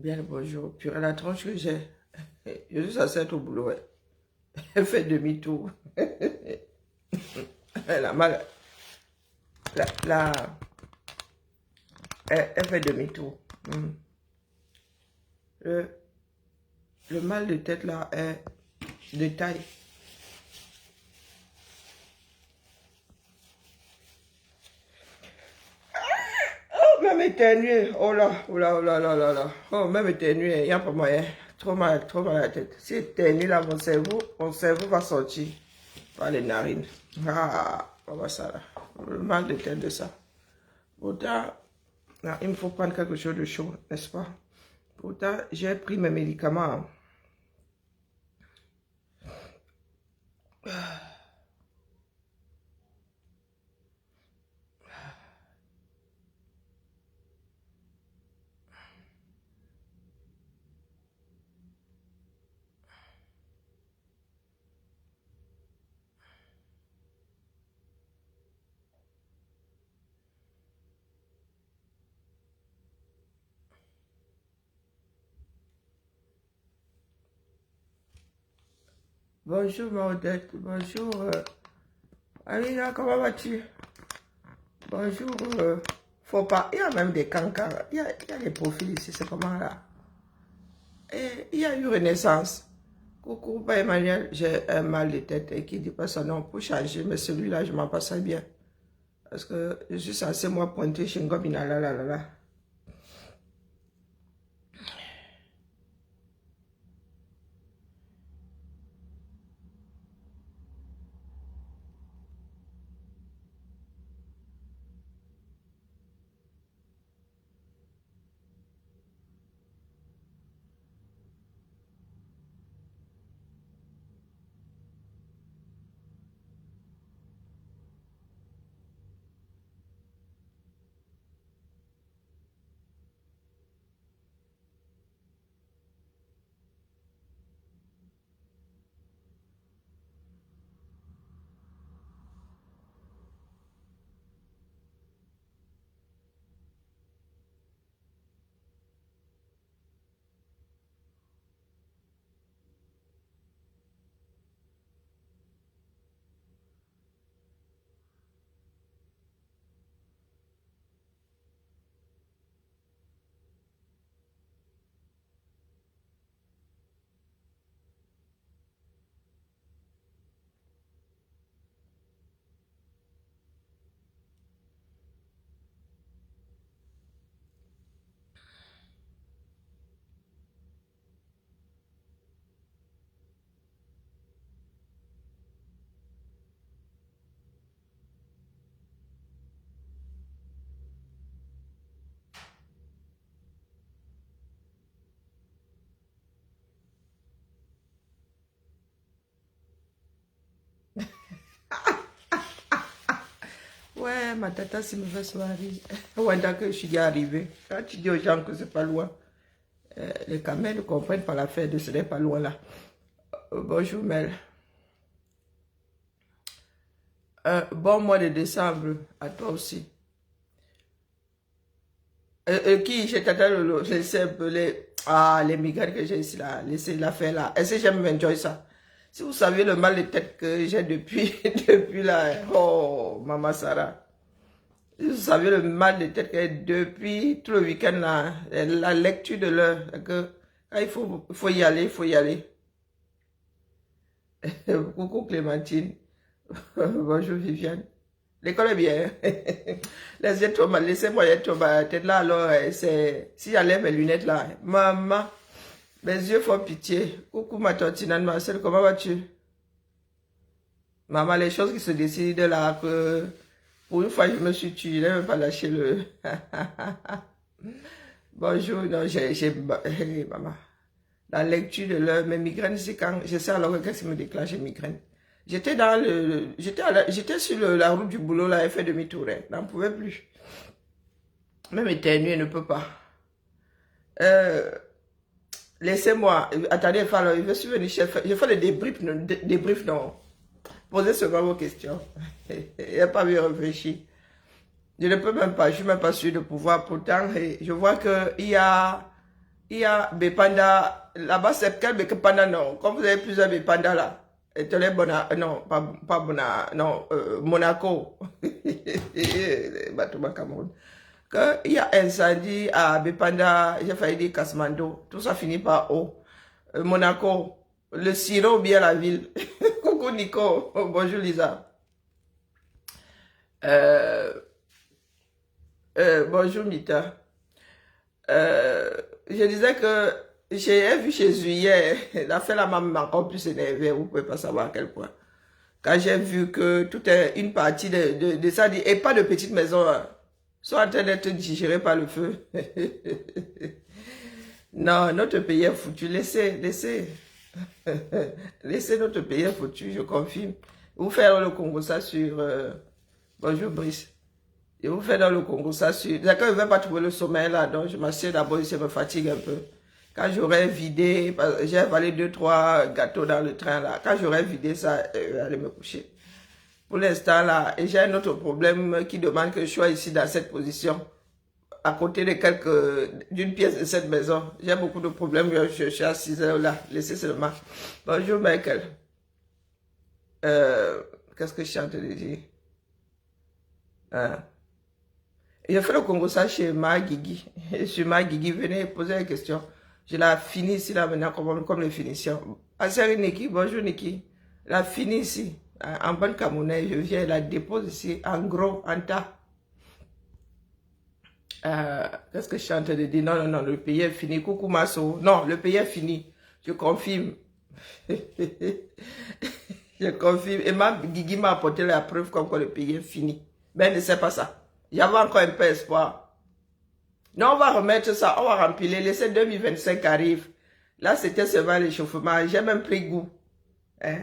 Bien le bonjour. Purée, la tronche que j'ai. Je suis censée être au boulot. Ouais. Elle fait demi-tour. Elle a mal. La, elle fait demi-tour. Le, le mal de tête là est de taille. Oh, même éternué. Oh là, oh là, oh là, là, là, là. Oh, même éternué. Il n'y a pas moyen. Trop mal à la tête. Si éternué là, mon cerveau va sortir par les narines. Ah, on va ça là. Le mal de tête de ça. Pourtant, non, il me faut prendre quelque chose de chaud, n'est-ce pas? Pourtant, j'ai pris mes médicaments. Bonjour, Maudette. Bonjour. Alina, comment vas-tu? Bonjour. Faut pas. Il y a même des cancans. Il y a des profils ici. C'est comment là? Et il y a eu Renaissance. Coucou, pas Emmanuel. J'ai un mal de tête et qui dit pas son nom pour changer. Mais celui-là, je m'en passe bien. Parce que je suis censé, moi, pointer chez Ngobina. Là, là, là, là. Ouais, ma tata, c'est mauvaise soirée. Ouais, d'accord, je suis déjà arrivé. Quand tu dis aux gens que c'est pas loin, les camels ne comprennent pas l'affaire de ce n'est pas loin là. Bonjour Mel. Bon mois de décembre à toi aussi. Qui, j'ai tata Lolo, c'est un peu les migraines que j'ai ici là, laissez l'affaire là. Est-ce que j'aime enjoy ça? Si vous saviez le mal de tête que j'ai depuis, depuis là, oh, Maman Sarah. Si vous savez le mal de tête que j'ai depuis tout le week-end là, la lecture de l'heure, que quand il faut y aller, il faut y aller. Coucou Clémentine. Bonjour Viviane. L'école est bien. Laissez-moi être ma tête là, alors, si j'enlève mes lunettes là, maman, mes yeux font pitié. Coucou ma tontine Marcel, comment vas-tu? Maman, les choses qui se décident là, que pour une fois je me suis tué, je n'ai même pas lâché le... Bonjour, non, hey, maman. La lecture de l'heure, mes migraines, c'est quand, je sais alors qu'est-ce qui me déclenche les migraines. J'étais j'étais sur la route du boulot, là, elle fait demi-tour, elle n'en pouvait plus. Même éternuer ne peut pas. Laissez-moi, attendez, je suis venu, je fais le débrief, non. Posez seulement vos questions. Il n'y a pas mieux réfléchi. Je ne peux même pas, je ne suis même pas sûr de pouvoir. Pourtant, je vois qu'il y a il y a Bepanda, là-bas c'est quel Bepanda, non, comme vous avez plusieurs Bepanda là, et non, pas Bona, non, Monaco, Batouba Cameroun, il y a incendie à Bepanda, j'ai failli dire Kasmando, tout ça finit par O, Monaco, le sirop ou bien la ville, coucou Nico, bonjour Lisa, bonjour Mita. Je disais que j'ai vu Jésus hier, l'affaire là m'a encore plus énervé, vous pouvez pas savoir à quel point. Quand j'ai vu que toute une partie de ça, et pas de petites maisons, sont en train d'être digérées par le feu. Non, notre pays est foutu, laissez. Laissez notre pays est foutu, je confirme. Vous faites le Congo ça sur... bonjour Brice. Et vous faites dans le Congo ça sur... D'accord, je ne vais pas trouver le sommeil là, donc je m'assieds d'abord, ça me fatigue un peu. Quand j'aurai vidé, j'ai avalé 2-3 gâteaux dans le train là, quand j'aurai vidé ça, je vais aller me coucher. Pour l'instant là, et j'ai un autre problème qui demande que je sois ici dans cette position, à côté de d'une pièce de cette maison. J'ai beaucoup de problèmes, je suis à 6 heures là, laissez seulement. Bonjour Michael. Qu'est-ce que je suis en train de dire? Je fais le Congo ça chez Guigui. Chez Guigui, venez poser des questions. Je la finis ici là maintenant comme les finitions. Asseri Niki, bonjour Niki. La finis ici. En bonne camerounaise, je viens la dépose ici en gros, en tas. Qu'est-ce que je suis en train de dire? Non, le pays est fini. Coucou Masso. Non, le pays est fini. Je confirme. Je confirme. Et Guigui m'a apporté la preuve comme quoi le pays est fini. Ben, ne sais pas ça. J'avais encore un peu espoir. Non, on va remettre ça, on va remplir. Laissez 2025 arrive. Là, c'était seulement l'échauffement. J'ai même pris goût. Hein?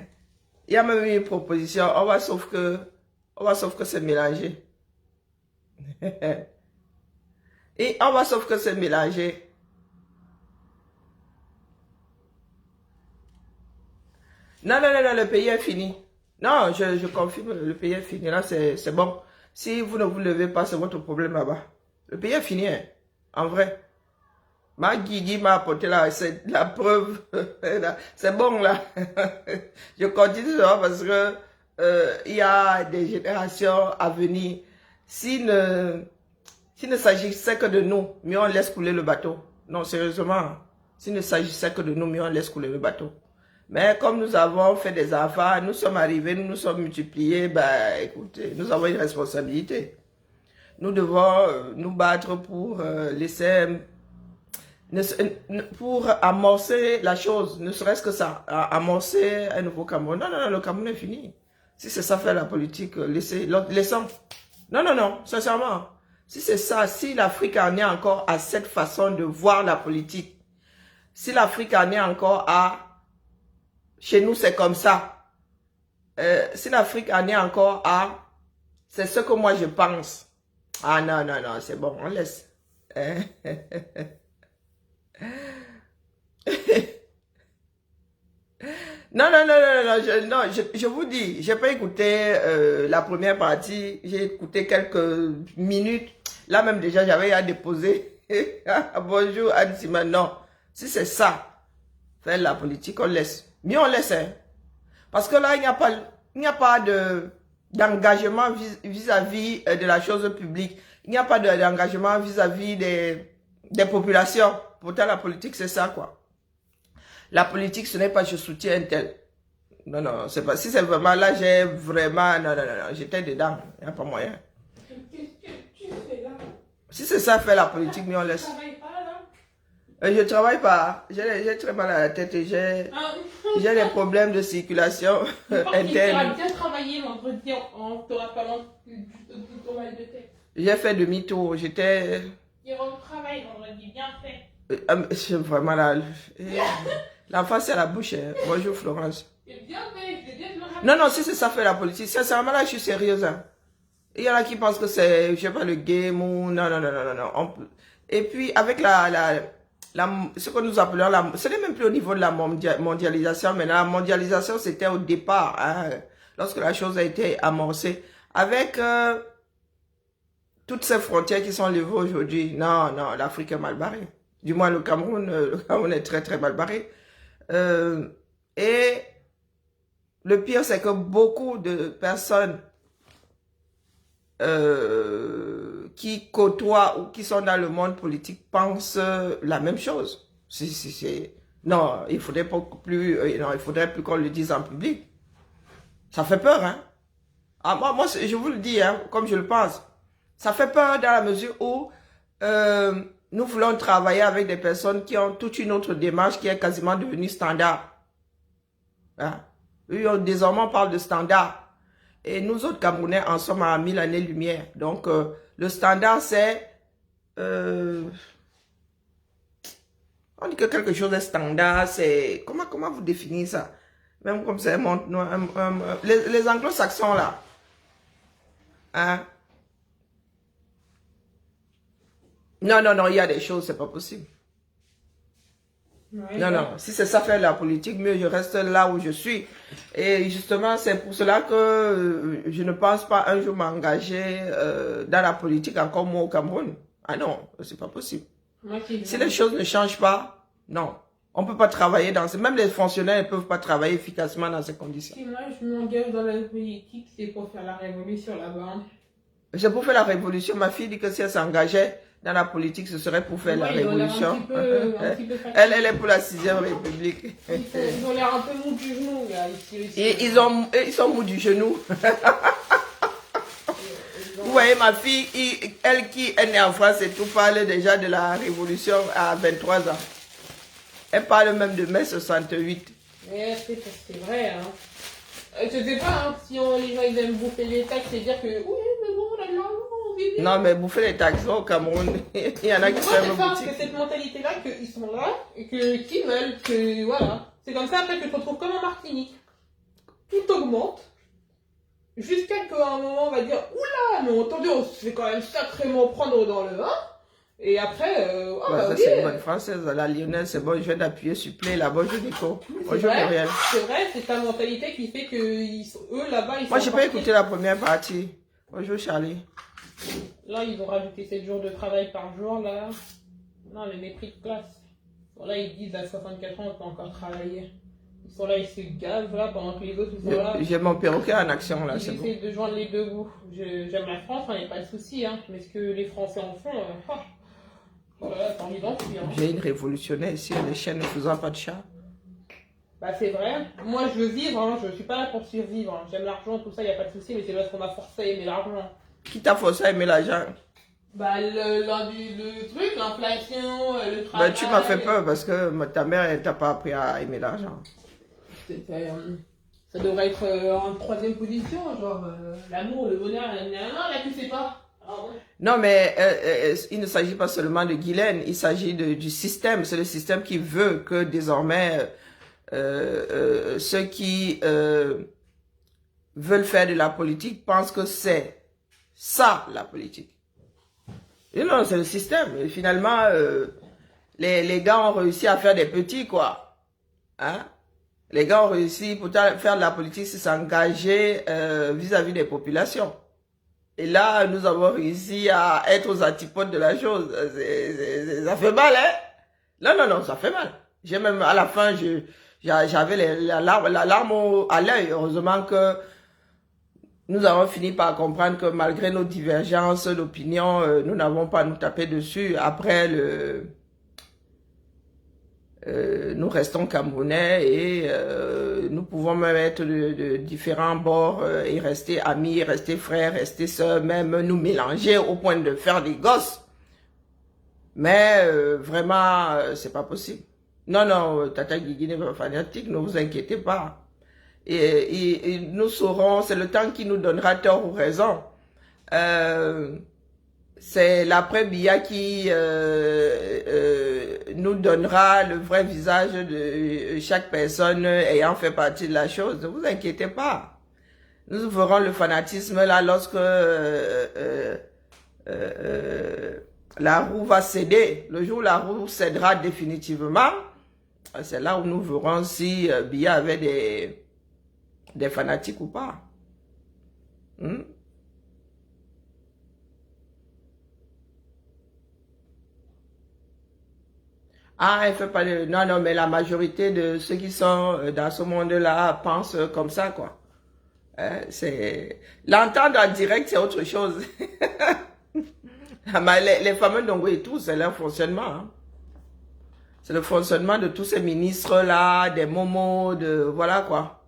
Il y a même une proposition. On va sauf que c'est mélangé. Et on va sauf que c'est mélangé. Non, le pays est fini. Non, je confirme, le pays est fini. Là, c'est bon. Si vous ne vous levez pas, c'est votre problème là-bas. Le pays est fini, hein, en vrai. Guigui m'a apporté la preuve. C'est bon, là. Je continue parce que il y a des générations à venir. S'il ne s'agissait que de nous, mieux on laisse couler le bateau. Non, sérieusement. S'il ne s'agissait que de nous, mieux on laisse couler le bateau. Mais comme nous avons fait des affaires, nous sommes arrivés, nous nous sommes multipliés, ben écoutez, nous avons une responsabilité. Nous devons nous battre pour laisser, pour amorcer la chose, ne serait-ce que ça, amorcer un nouveau Cameroun. Non, le Cameroun est fini. Si c'est ça faire la politique, laissons. Non, sincèrement. Si c'est ça, si l'Afrique en est encore à cette façon de voir la politique, si l'Afrique en est encore à... Chez nous, c'est comme ça. Si l'Afrique en est encore à... C'est ce que moi, je pense. Ah non, c'est bon, on laisse. Non, je vous dis, j'ai pas écouté la première partie, j'ai écouté quelques minutes. Là même déjà, j'avais à déposer. Bonjour Anne-Simon, non. Si c'est ça, faire la politique, on laisse. Mieux on laisse, hein. Parce que là, il n'y a pas d'engagement vis-à-vis de la chose publique. Il n'y a pas d'engagement vis-à-vis des populations. Pourtant, la politique, c'est ça, quoi. La politique, ce n'est pas je soutiens un tel. Non, c'est pas. Si c'est vraiment là, j'ai vraiment. Non, j'étais dedans. Il n'y a pas moyen. Qu'est-ce que tu fais là? Si c'est ça, faire la politique, mais on laisse. Tu travailles pas, là? Je travaille pas. J'ai très mal à la tête et j'ai des problèmes de circulation interne. Tu as bien travaillé vendredi, on t'aura pas ton mal de tête. J'ai fait demi-tour. J'étais. Il retravaille vendredi, bien fait. C'est vraiment là. L'enfant, c'est la bouche. Hein. Bonjour Florence. Non, si c'est ça fait la politique. Sincèrement, là, je suis sérieuse. Hein. Il y en a qui pensent que c'est, je sais pas, le game ou... Non. Et puis, avec ce que nous appelons ce n'est même plus au niveau de la mondialisation, mais la mondialisation, c'était au départ, hein, lorsque la chose a été amorcée. Avec toutes ces frontières qui sont levées aujourd'hui, non, l'Afrique est mal barrée. Du moins, le Cameroun est très, très mal barré. Et le pire, c'est que beaucoup de personnes qui côtoient ou qui sont dans le monde politique pensent la même chose. Non, il faudrait plus qu'on le dise en public. Ça fait peur, hein. Ah, moi, je vous le dis, hein, comme je le pense. Ça fait peur dans la mesure où nous voulons travailler avec des personnes qui ont toute une autre démarche qui est quasiment devenue standard. Hein? Désormais, on parle de standard. Et nous autres Camerounais en sommes à 1000 années-lumière. Donc, le standard, c'est... on dit que quelque chose est standard, c'est... Comment vous définissez ça? Même comme c'est... Les anglo-saxons, là. Hein? Non, il y a des choses, c'est pas possible. Oui, non. Si c'est ça faire la politique, mieux je reste là où je suis. Et justement, c'est pour cela que je ne pense pas un jour m'engager dans la politique encore moi au Cameroun. Ah non, c'est pas possible. Si les choses ne changent pas, non. On peut pas travailler dans ces... Même les fonctionnaires ne peuvent pas travailler efficacement dans ces conditions. Si moi je m'engage dans la politique, c'est pour faire la révolution là-bas. C'est pour faire la révolution. Ma fille dit que si elle s'engageait dans la politique, ce serait pour faire la révolution. Un petit peu elle est pour la 6e République. Ils ont l'air un peu mous du genou, là, ici. Et ils sont mous du genou. Vous voyez, ma fille, elle qui est née en France et tout, parle déjà de la révolution à 23 ans. Elle parle même de mai 68. C'est vrai, hein. Je sais pas, hein, si les gens ils aiment bouffer les taxes, c'est dire que oui, mais bon, là, non, mais bouffer les taxes au Cameroun, il y en a qui ferment boutique. C'est cette mentalité-là qu'ils sont là et qu'ils veulent que, voilà. C'est comme ça après que tu te retrouves comme en Martinique. Tout augmente. Jusqu'à qu'à un moment on va dire, oula, mais attendez, on se fait quand même sacrément prendre dans le 1. Et après, c'est une bonne française, la lyonnaise, c'est bon, je viens d'appuyer sur play là-bas, je déco. C'est vrai, c'est ta mentalité qui fait que eux là-bas, ils Moi, j'ai pas écouté la première partie. Bonjour Charlie. Là, ils ont rajouté 7 jours de travail par jour, là. Non, le mépris de classe. Bon, là, ils disent à 64 ans, on peut encore travailler. Ils sont là, ils se gavent, là, pendant que les autres, ils sont là. J'ai mon perroquet en action, là, c'est bon. J'essaie de joindre les deux bouts. J'aime la France, il n'y a pas de souci, hein. Mais ce que les Français en font, voilà, t'as envie d'en fuir. J'ai une révolutionnaire ici, les chiens ne faisant pas de chat. Bah, c'est vrai. Moi, je veux vivre, hein. Je suis pas là pour survivre. Hein. J'aime l'argent, tout ça, il n'y a pas de souci, mais c'est parce qu'on m'a forcé à aimer l'argent. Qui t'a forcé à aimer l'argent? Bah, le truc, l'inflation, le travail. Bah, tu m'as fait peur parce que ta mère, elle t'a pas appris à aimer l'argent. Ça devrait être en 3e position, genre l'amour, le bonheur, non, là tu sais pas. Non, mais il ne s'agit pas seulement de Guylaine, il s'agit du système. C'est le système qui veut que désormais ceux qui veulent faire de la politique pensent que c'est ça la politique. Et non, c'est le système. Et finalement, les gars ont réussi à faire des petits, quoi. Hein? Les gars ont réussi, pour faire de la politique, c'est s'engager vis-à-vis des populations. Et là, nous avons réussi à être aux antipodes de la chose. Ça fait mal, hein? Non, ça fait mal. J'ai même, à la fin, j'avais la larme à l'œil. Heureusement que nous avons fini par comprendre que malgré nos divergences d'opinion, nous n'avons pas à nous taper dessus. Après, nous restons Camerounais et nous pouvons même être de différents bords et rester amis, rester frères, rester sœurs, même nous mélanger au point de faire des gosses. Mais vraiment, c'est pas possible. Non, Tata Guigui n'est pas fanatique, ne vous inquiétez pas. Et nous saurons, c'est le temps qui nous donnera tort ou raison. C'est l'après Biya qui nous donnera le vrai visage de chaque personne ayant fait partie de la chose. Ne vous inquiétez pas. Nous verrons le fanatisme là lorsque la roue va céder. Le jour où la roue cédera définitivement, c'est là où nous verrons si Biya avait des fanatiques ou pas. Ah, elle fait pas de... Non, non, mais la majorité de ceux qui sont dans ce monde-là pensent comme ça, quoi. C'est... L'entendre en direct, c'est autre chose. Ah, mais les fameux Ndongo et tout, c'est leur fonctionnement. Hein. C'est le fonctionnement de tous ces ministres-là, des momos, de... Voilà, quoi.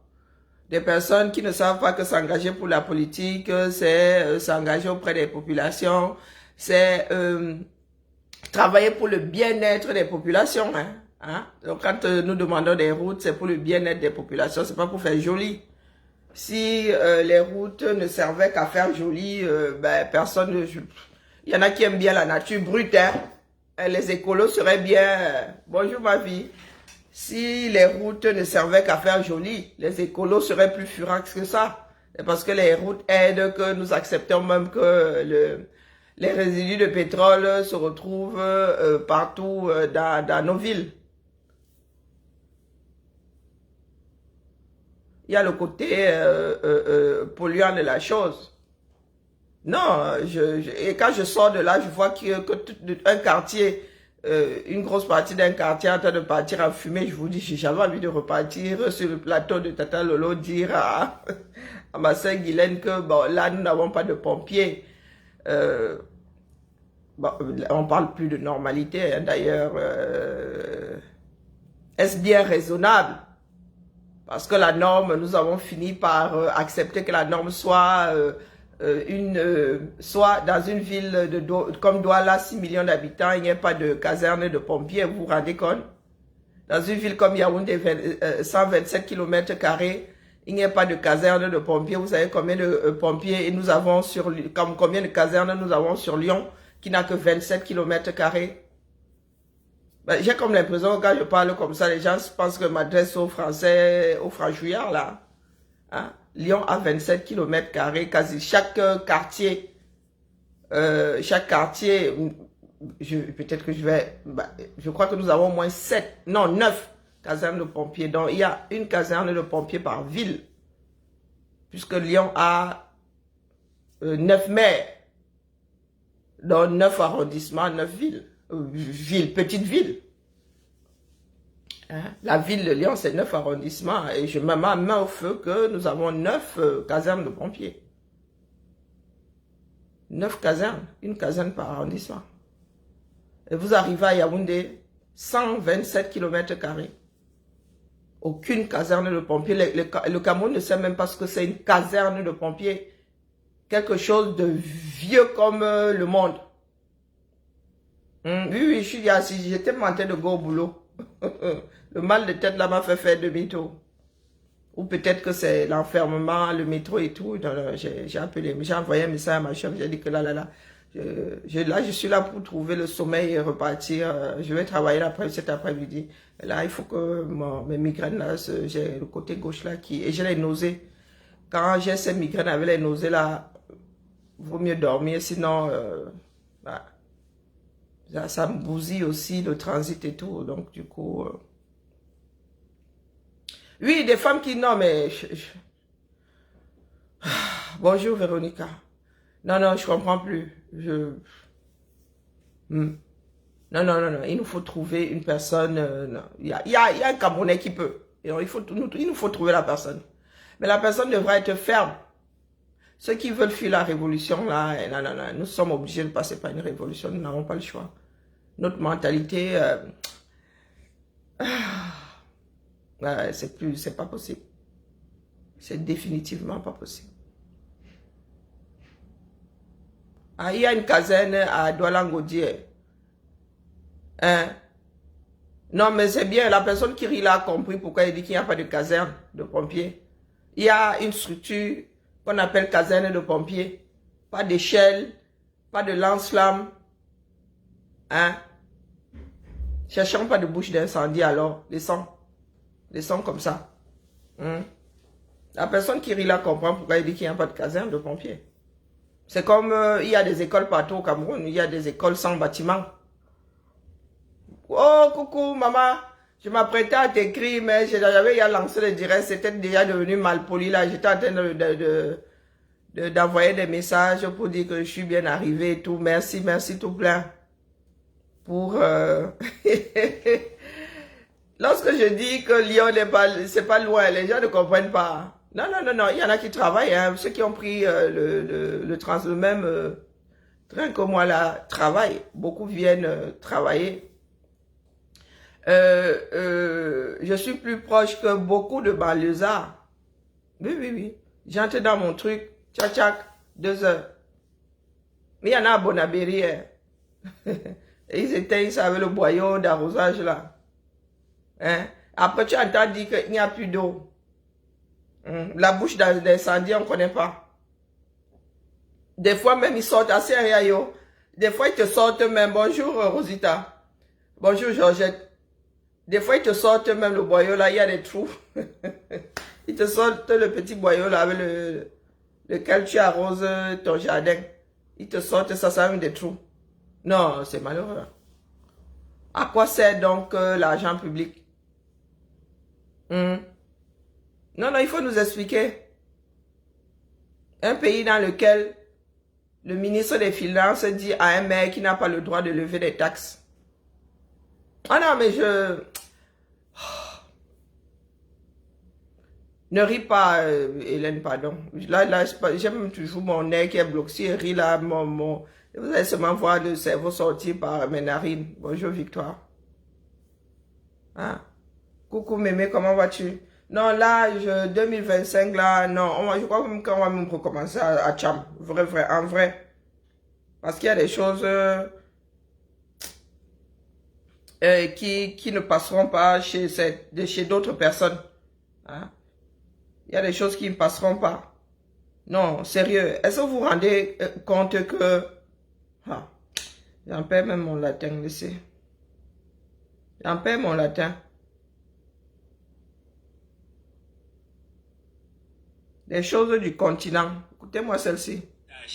Des personnes qui ne savent pas que s'engager pour la politique, c'est s'engager auprès des populations, c'est travailler pour le bien-être des populations. Hein, hein? Donc quand nous demandons des routes, c'est pour le bien-être des populations, c'est pas pour faire joli. Si les routes ne servaient qu'à faire joli, ben, personne ne... Il y en a qui aiment bien la nature brute. Hein? Les écolos seraient bien... bonjour ma vie. Si les routes ne servaient qu'à faire joli, les écolos seraient plus furax que ça. C'est parce que les routes aident que nous acceptons même que les résidus de pétrole se retrouvent partout dans nos villes. Il y a le côté polluant de la chose. Non, et quand je sors de là, je vois qu'un quartier, une grosse partie d'un quartier est en train de partir en fumée. Je vous dis, j'avais envie de repartir sur le plateau de Tata Lolo, dire à ma soeur Guylaine que bon, là, nous n'avons pas de pompiers. Bon, on parle plus de normalité, hein, d'ailleurs. Est-ce bien raisonnable? Parce que la norme, nous avons fini par accepter que la norme soit... soit dans une ville comme Douala, 6 millions d'habitants, il n'y a pas de caserne de pompiers, vous vous rendez compte? Dans une ville comme Yaoundé, 127 km², il n'y a pas de caserne de pompiers. Vous savez combien de pompiers et nous avons sur combien de casernes nous avons sur Lyon qui n'a que 27 km²? Ben, j'ai comme l'impression que quand je parle comme ça, les gens pensent que je m'adresse aux Français, aux franchouillards là. Hein? Lyon a 27 km², quasi chaque quartier, peut-être que je crois que nous avons au moins 9 casernes de pompiers. Donc il y a une caserne de pompiers par ville, puisque Lyon a 9 maires, donc 9 arrondissements, 9 villes, petites villes. Hein? La ville de Lyon, c'est 9 arrondissements et je me mets ma main au feu que nous avons 9 casernes de pompiers. 9 casernes, une caserne par arrondissement. Et vous arrivez à Yaoundé, 127 km². Aucune caserne de pompiers. Le Cameroun ne sait même pas ce que c'est une caserne de pompiers. Quelque chose de vieux comme le monde. Oui, je suis assis, j'étais monté de go au boulot. Le mal de tête là m'a fait faire demi-tour. Ou peut-être que c'est l'enfermement, le métro et tout. J'ai appelé, j'ai envoyé un message à ma chef, j'ai dit que là, je suis là pour trouver le sommeil et repartir. Je vais travailler cet après-midi. Là, il faut que mes migraines là, j'ai le côté gauche là et j'ai les nausées. Quand j'ai ces migraines avec les nausées là, vaut mieux dormir, sinon ça me bousille aussi le transit et tout. Donc du coup, oui, des femmes qui non mais bonjour Véronica. Non, je comprends plus. Non, il nous faut trouver une personne. Non. Il y a un Camerounais qui peut. Et donc, il nous faut trouver la personne. Mais la personne devra être ferme. Ceux qui veulent fuir la révolution, là, non, nous sommes obligés de passer par une révolution. Nous n'avons pas le choix. Notre mentalité, c'est pas possible. C'est définitivement pas possible. Ah, il y a une caserne à Douala-Ngodié. Hein? Non, mais c'est bien. La personne qui rit là a compris pourquoi il dit qu'il n'y a pas de caserne de pompiers. Il y a une structure qu'on appelle caserne de pompiers. Pas d'échelle, pas de lance-flamme. Hein? Cherchons pas de bouche d'incendie alors. Laissons comme ça. La personne qui rit là comprend pourquoi il dit qu'il n'y a pas de caserne de pompiers. C'est comme il y a des écoles partout au Cameroun. Il y a des écoles sans bâtiment. Oh, coucou, maman. Je m'apprêtais à t'écrire, mais j'avais lancé le direct. C'était déjà devenu malpoli là. J'étais en train d'envoyer des messages pour dire que je suis bien arrivé et tout. Merci tout plein. Pour... je dis que Lyon n'est pas, c'est pas loin, les gens ne comprennent pas. Non, non, non, non, il y en a qui travaillent, hein. Ceux qui ont pris le même train que moi là, travaillent. Beaucoup viennent travailler. Je suis plus proche que beaucoup de banlieusards. Oui, oui, oui. J'entre dans mon truc, tchac, tchac, 2 heures. Mais il y en a à Bonabéry, hein. Et ils éteignent ça avec le boyau d'arrosage là. Hein? Après, tu entends dire qu'il n'y a plus d'eau. La bouche d'incendie, on ne connaît pas. Des fois, même, ils sortent assez rien. Des fois, ils te sortent même. Bonjour, Rosita. Bonjour, Georgette. Des fois, ils te sortent même le boyau là, il y a des trous. Ils te sortent le petit boyau là avec lequel tu arroses ton jardin. Ils te sortent ça avec des trous. Non, c'est malheureux. À quoi sert donc l'argent public? Non, non, il faut nous expliquer. Un pays dans lequel le ministre des Finances dit à un maire qui n'a pas le droit de lever des taxes. Ah non, mais ne ris pas, Hélène, pardon. Là, j'aime toujours mon nez qui est bloqué. Il rit là, vous allez seulement voir le cerveau sortir par mes narines. Bonjour, Victoire. Ah. Coucou, mémé, comment vas-tu? Non, là, 2025, là, non, je crois même qu'on va même recommencer à Tcham. Vrai, en vrai. Parce qu'il y a des choses qui ne passeront pas chez d'autres personnes. Hein? Il y a des choses qui ne passeront pas. Non, sérieux. Est-ce que vous vous rendez compte que... Ah, j'en perds même mon latin, laissez. J'en perds mon latin. Des choses du continent. Écoutez-moi celle-ci.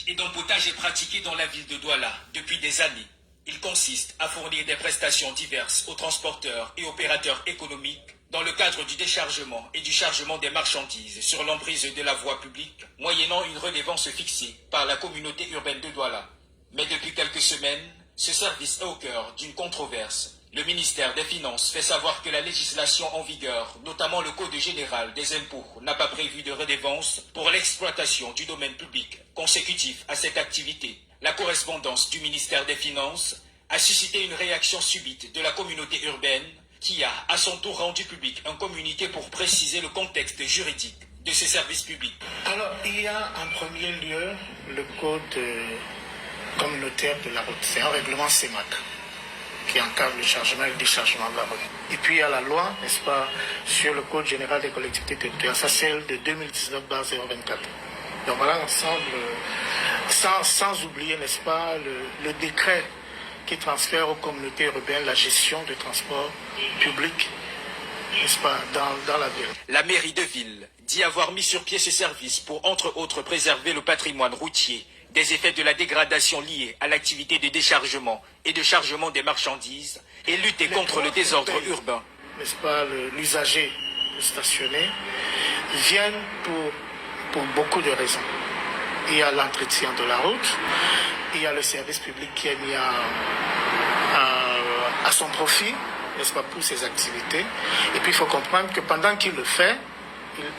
Et d'empotage est pratiqué dans la ville de Douala depuis des années. Il consiste à fournir des prestations diverses aux transporteurs et opérateurs économiques dans le cadre du déchargement et du chargement des marchandises sur l'emprise de la voie publique, moyennant une redevance fixée par la communauté urbaine de Douala. Mais depuis quelques semaines, ce service est au cœur d'une controverse. Le ministère des Finances fait savoir que la législation en vigueur, notamment le Code général des impôts, n'a pas prévu de redevance pour l'exploitation du domaine public consécutif à cette activité. La correspondance du ministère des Finances a suscité une réaction subite de la communauté urbaine qui a à son tour rendu public un communiqué pour préciser le contexte juridique de ces services publics. Alors, il y a en premier lieu le Code communautaire de la route. C'est un règlement CEMAC qui encadre le chargement et le déchargement de la route. Et puis il y a la loi, n'est-ce pas, sur le Code général des collectivités territoriales, ça c'est celle de 2019-024. Donc voilà ensemble, sans oublier, n'est-ce pas, le décret qui transfère aux communautés urbaines la gestion du transport public, n'est-ce pas, dans la ville. La mairie de ville dit avoir mis sur pied ce service pour, entre autres, préserver le patrimoine routier des effets de la dégradation liée à l'activité de déchargement et de chargement des marchandises et lutter contre le désordre urbain. N'est-ce pas, l'usager stationné viennent pour beaucoup de raisons. Il y a l'entretien de la route, il y a le service public qui est mis à son profit, n'est-ce pas, pour ses activités. Et puis il faut comprendre que pendant qu'il le fait,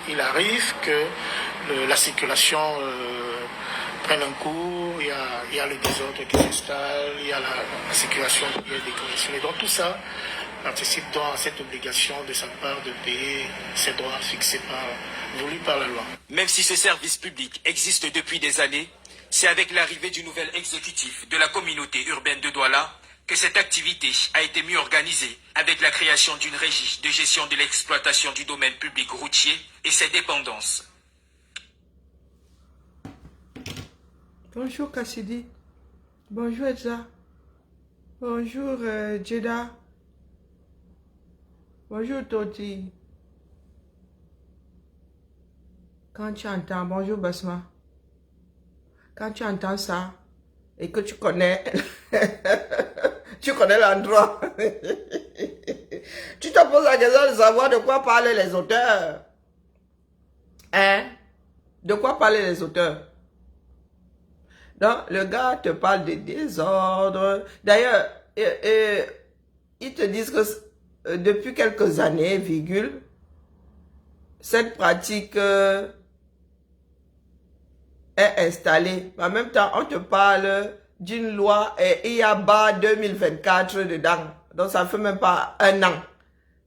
il arrive que la circulation prenne un coup, il y a le désordre qui s'installe, il y a la circulation qui est décongestionnée. Donc tout ça participe donc à cette obligation de sa part de payer ses droits fixés voulus par la loi. Même si ce service public existe depuis des années, c'est avec l'arrivée du nouvel exécutif de la communauté urbaine de Douala que cette activité a été mieux organisée avec la création d'une régie de gestion de l'exploitation du domaine public routier et ses dépendances. Bonjour Cassidy. Bonjour Edza. Bonjour Jeddah. Bonjour Toti. Quand tu entends, bonjour Basma. Quand tu entends ça et que tu connais, tu connais l'endroit, tu te poses la question de savoir de quoi parlent les auteurs. Hein? De quoi parlent les auteurs? Donc, le gars te parle de désordre. D'ailleurs, ils te disent que depuis quelques années, virgule, cette pratique est installée. En même temps, on te parle d'une loi et il y a bas 2024 dedans. Donc, ça ne fait même pas un an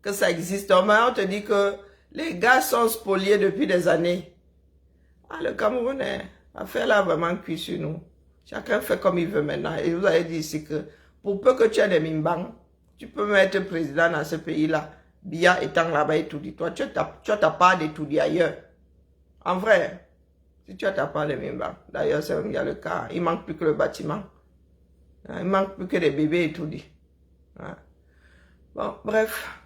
que ça existe. Mais on te dit que les gars sont spoliés depuis des années. Ah, le Camerounais, l'affaire là vraiment cuit sur nous. Chacun fait comme il veut maintenant. Et vous avez dit ici que pour peu que tu aies des mimbangs, tu peux même être président dans ce pays-là. Biya étant là-bas et tout dit. Toi, tu as ta part d'étudier ailleurs. En vrai, si tu as ta part de mimbangs, d'ailleurs, c'est même le cas. Il manque plus que le bâtiment. Il manque plus que des bébés et tout dit. Bon, bref.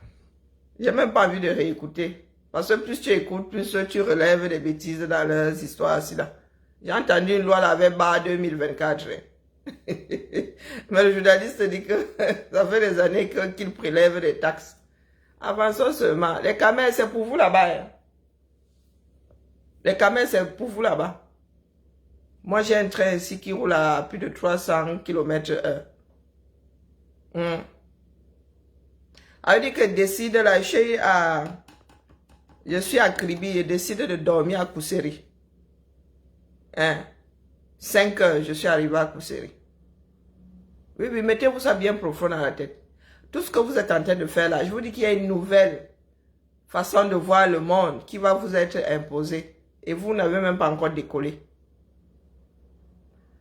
J'ai même pas envie de réécouter. Parce que plus tu écoutes, plus tu relèves des bêtises dans leurs histoires aussi là. J'ai entendu une loi là avec bas 2024. Mais le journaliste dit que ça fait des années qu'il prélève des taxes. Avançons seulement. Les camels, c'est pour vous là-bas. Les camels, c'est pour vous là-bas. Moi, j'ai un train ici qui roule à plus de 300 km/h. Elle dit que décide là, je suis à Kribi, je décide de dormir à Kousséri. 5 heures, je suis arrivé à Kousséri. Oui, oui, mettez-vous ça bien profond dans la tête. Tout ce que vous êtes en train de faire là, je vous dis qu'il y a une nouvelle façon de voir le monde qui va vous être imposée. Et vous n'avez même pas encore décollé.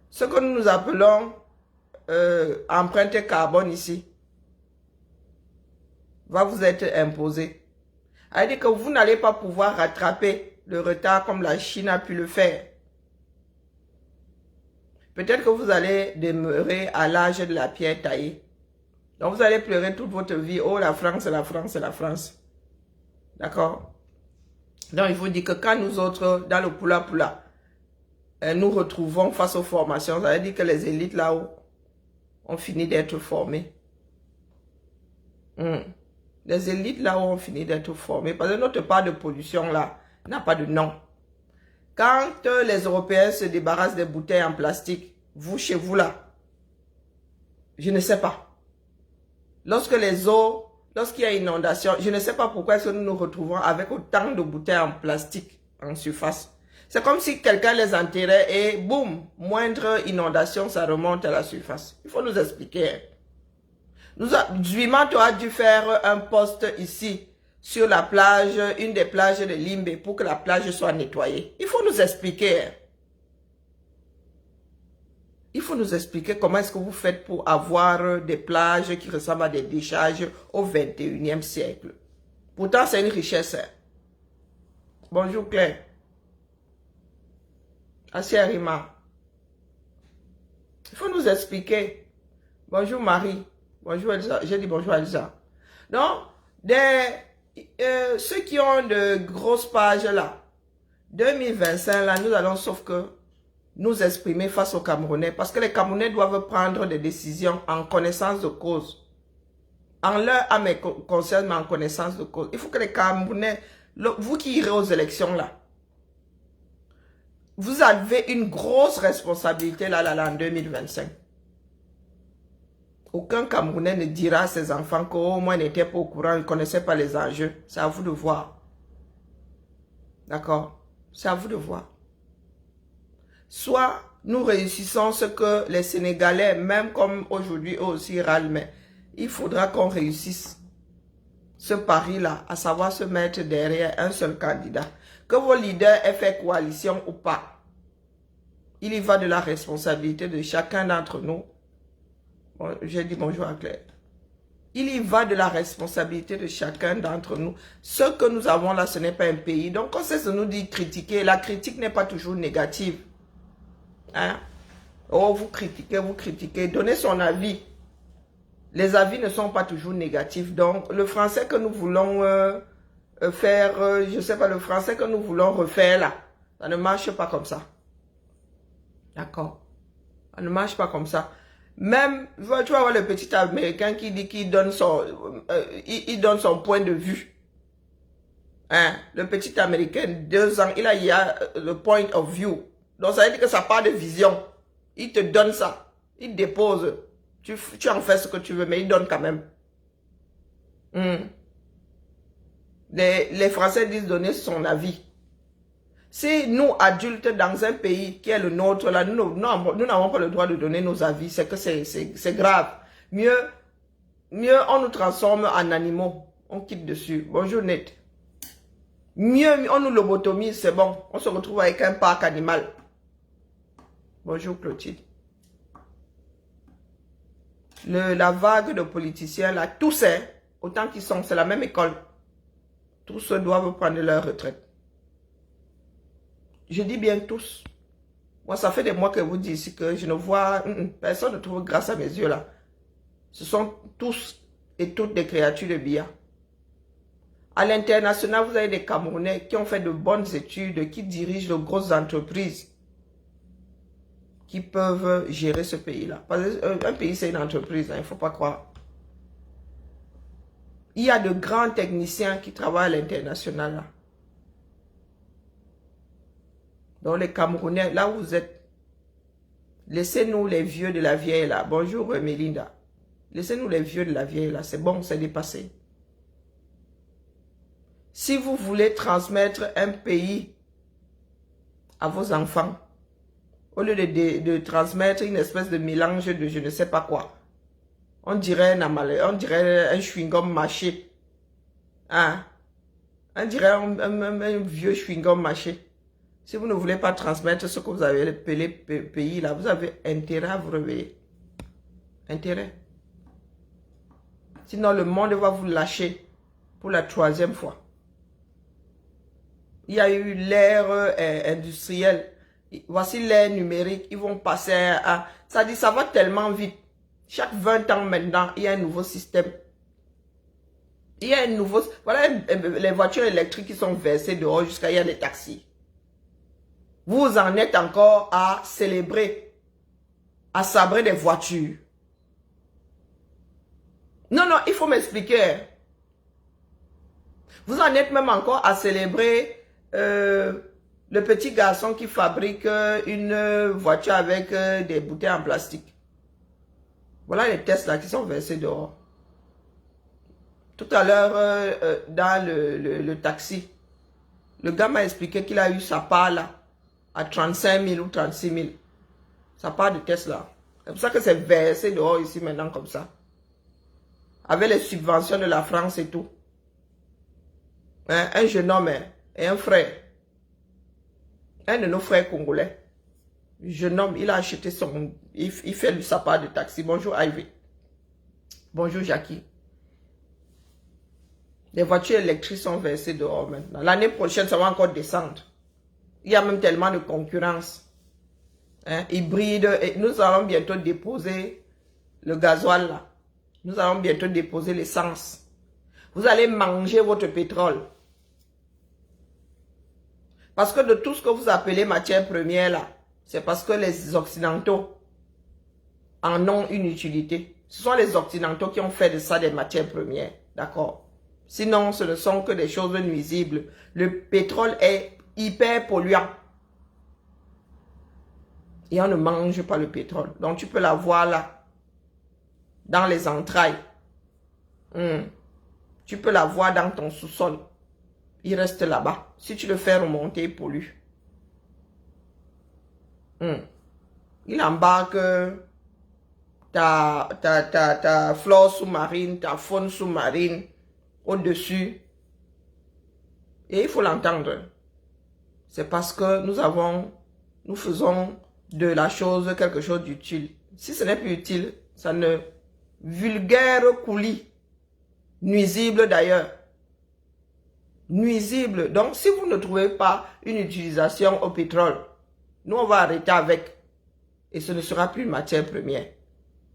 Ce que nous appelons empreinte carbone ici, va vous être imposé. Elle dit que vous n'allez pas pouvoir rattraper le retard comme la Chine a pu le faire. Peut-être que vous allez demeurer à l'âge de la pierre taillée. Donc vous allez pleurer toute votre vie. Oh, la France, la France, la France. D'accord? Donc il faut dire que quand nous autres, dans le poula-poula, nous retrouvons face aux formations, ça veut dire que les élites là-haut ont fini d'être formées. Les élites là-haut ont fini d'être formées. Parce que notre part de pollution là n'a pas de nom. Quand les Européens se débarrassent des bouteilles en plastique, vous chez vous là, je ne sais pas. Lorsque les eaux, lorsqu'il y a inondation, je ne sais pas pourquoi est-ce que nous nous retrouvons avec autant de bouteilles en plastique en surface. C'est comme si quelqu'un les enterrait et boum, moindre inondation, ça remonte à la surface. Il faut nous expliquer. Zuimato a dû faire un poste ici sur la plage, une des plages de Limbe, pour que la plage soit nettoyée. Il faut nous expliquer. Il faut nous expliquer comment est-ce que vous faites pour avoir des plages qui ressemblent à des décharges au 21e siècle. Pourtant, c'est une richesse. Bonjour Claire. Assia Rima. Il faut nous expliquer. Bonjour Marie. Bonjour Elsa. J'ai dit bonjour Elsa. Donc, ceux qui ont de grosses pages là, 2025 là, nous allons sauf que nous exprimer face aux Camerounais parce que les Camerounais doivent prendre des décisions en connaissance de cause. En leur âme et conscience, mais en connaissance de cause. Il faut que les Camerounais, vous qui irez aux élections là, vous avez une grosse responsabilité là en 2025. Aucun Camerounais ne dira à ses enfants qu'au moins n'était pas au courant, ils ne connaissaient pas les enjeux. C'est à vous de voir. D'accord? C'est à vous de voir. Soit nous réussissons ce que les Sénégalais, même comme aujourd'hui, eux aussi râlent, mais il faudra qu'on réussisse ce pari-là, à savoir se mettre derrière un seul candidat. Que vos leaders aient fait coalition ou pas, il y va de la responsabilité de chacun d'entre nous. Bon, j'ai dit bonjour à Claire. Il y va de la responsabilité de chacun d'entre nous. Ce que nous avons là, ce n'est pas un pays. Donc, on cesse de nous dire critiquer. La critique n'est pas toujours négative. Hein? Oh, vous critiquez. Donnez son avis. Les avis ne sont pas toujours négatifs. Donc, le français que nous voulons faire, je ne sais pas, le français que nous voulons refaire là, ça ne marche pas comme ça. D'accord? Ça ne marche pas comme ça. Même, tu vas voir le petit Américain qui dit qu'il donne il donne son point de vue. Hein? Le petit Américain, 2 ans, il a le point of view. Donc ça veut dire que ça part de vision. Il te donne ça. Il dépose. Tu en fais ce que tu veux, mais il donne quand même. Les Français disent donner son avis. Si nous, adultes, dans un pays qui est le nôtre, là, nous n'avons pas le droit de donner nos avis, c'est que c'est grave. Mieux, on nous transforme en animaux. On quitte dessus. Bonjour, Net. Mieux, on nous lobotomise, c'est bon. On se retrouve avec un parc animal. Bonjour, Clotilde. La vague de politiciens, là, tous, autant qu'ils sont, c'est la même école. Tous doivent prendre leur retraite. Je dis bien tous. Moi, ça fait des mois que vous dites ici que je ne vois personne ne trouve grâce à mes yeux là. Ce sont tous et toutes des créatures de Biya. À l'international, vous avez des Camerounais qui ont fait de bonnes études, qui dirigent de grosses entreprises, qui peuvent gérer ce pays-là. Un pays, c'est une entreprise, il ne faut pas croire. Il y a de grands techniciens qui travaillent à l'international là. Donc les Camerounais, là où vous êtes, laissez-nous les vieux de la vieille là. Bonjour Mélinda. Laissez-nous les vieux de la vieille là. C'est bon, c'est dépassé. Si vous voulez transmettre un pays à vos enfants, au lieu de transmettre une espèce de mélange de je ne sais pas quoi, on dirait un chewing-gum mâché. Hein? On dirait un vieux chewing-gum mâché. Si vous ne voulez pas transmettre ce que vous avez appelé pays là, vous avez intérêt à vous réveiller. Intérêt. Sinon, le monde va vous lâcher pour la 3e fois. Il y a eu l'ère industrielle. Voici l'ère numérique. Ils vont passer à... Ça dit, ça va tellement vite. Chaque 20 ans maintenant, il y a un nouveau système. Il y a un nouveau... Voilà les voitures électriques qui sont versées dehors jusqu'à il y a les taxis. Vous en êtes encore à célébrer, à sabrer des voitures. Non, non, il faut m'expliquer. Vous en êtes même encore à célébrer le petit garçon qui fabrique une voiture avec des bouteilles en plastique. Voilà les tests là qui sont versés dehors. Tout à l'heure, dans le taxi, le gars m'a expliqué qu'il a eu sa part là. À 35 000 ou 36 000. Ça part de Tesla. C'est pour ça que c'est versé dehors ici maintenant comme ça. Avec les subventions de la France et tout. Hein? Un jeune homme et un frère. Un de nos frères congolais. Le jeune homme, il a acheté son... Il fait sa part de taxi. Bonjour Ivy. Bonjour Jackie. Les voitures électriques sont versées dehors maintenant. L'année prochaine, ça va encore descendre. Il y a même tellement de concurrence. Hein, hybride. Et nous allons bientôt déposer le gasoil là. Nous allons bientôt déposer l'essence. Vous allez manger votre pétrole. Parce que de tout ce que vous appelez matière première là, c'est parce que les Occidentaux en ont une utilité. Ce sont les Occidentaux qui ont fait de ça des matières premières. D'accord? Sinon, ce ne sont que des choses nuisibles. Le pétrole est hyper polluant. Et on ne mange pas le pétrole. Donc tu peux l'avoir là. Dans les entrailles. Tu peux l'avoir dans ton sous-sol. Il reste là-bas. Si tu le fais remonter, il pollue. Il embarque ta flore sous-marine, ta faune sous-marine au-dessus. Et il faut l'entendre. C'est parce que nous faisons de la chose quelque chose d'utile. Si ce n'est plus utile, ça ne vulgaire coulis. Nuisible d'ailleurs. Nuisible. Donc si vous ne trouvez pas une utilisation au pétrole, nous on va arrêter avec. Et ce ne sera plus une matière première.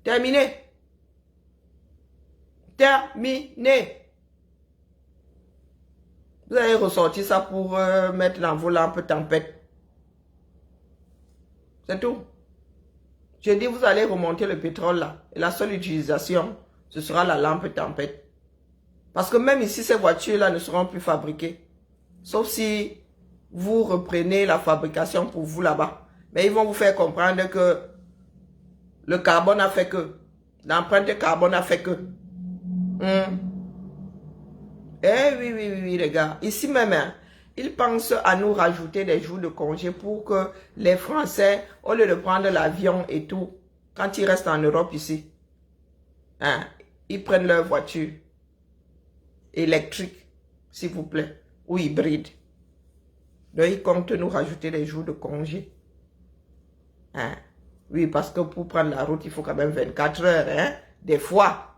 Terminé. Terminé. Vous allez ressortir ça pour mettre dans vos lampes tempête. C'est tout. Je dis, vous allez remonter le pétrole là. Et la seule utilisation, ce sera la lampe tempête. Parce que même ici, ces voitures-là ne seront plus fabriquées. Sauf si vous reprenez la fabrication pour vous là-bas. Mais ils vont vous faire comprendre que le carbone a fait que. L'empreinte carbone a fait que. Eh oui, oui, oui, oui, les gars. Ici même, hein, ils pensent à nous rajouter des jours de congé pour que les Français, au lieu de prendre l'avion et tout, quand ils restent en Europe ici, hein, ils prennent leur voiture électrique, s'il vous plaît, ou hybride. Donc, ils comptent nous rajouter des jours de congé. Hein? Oui, parce que pour prendre la route, il faut quand même 24 heures, hein? Des fois.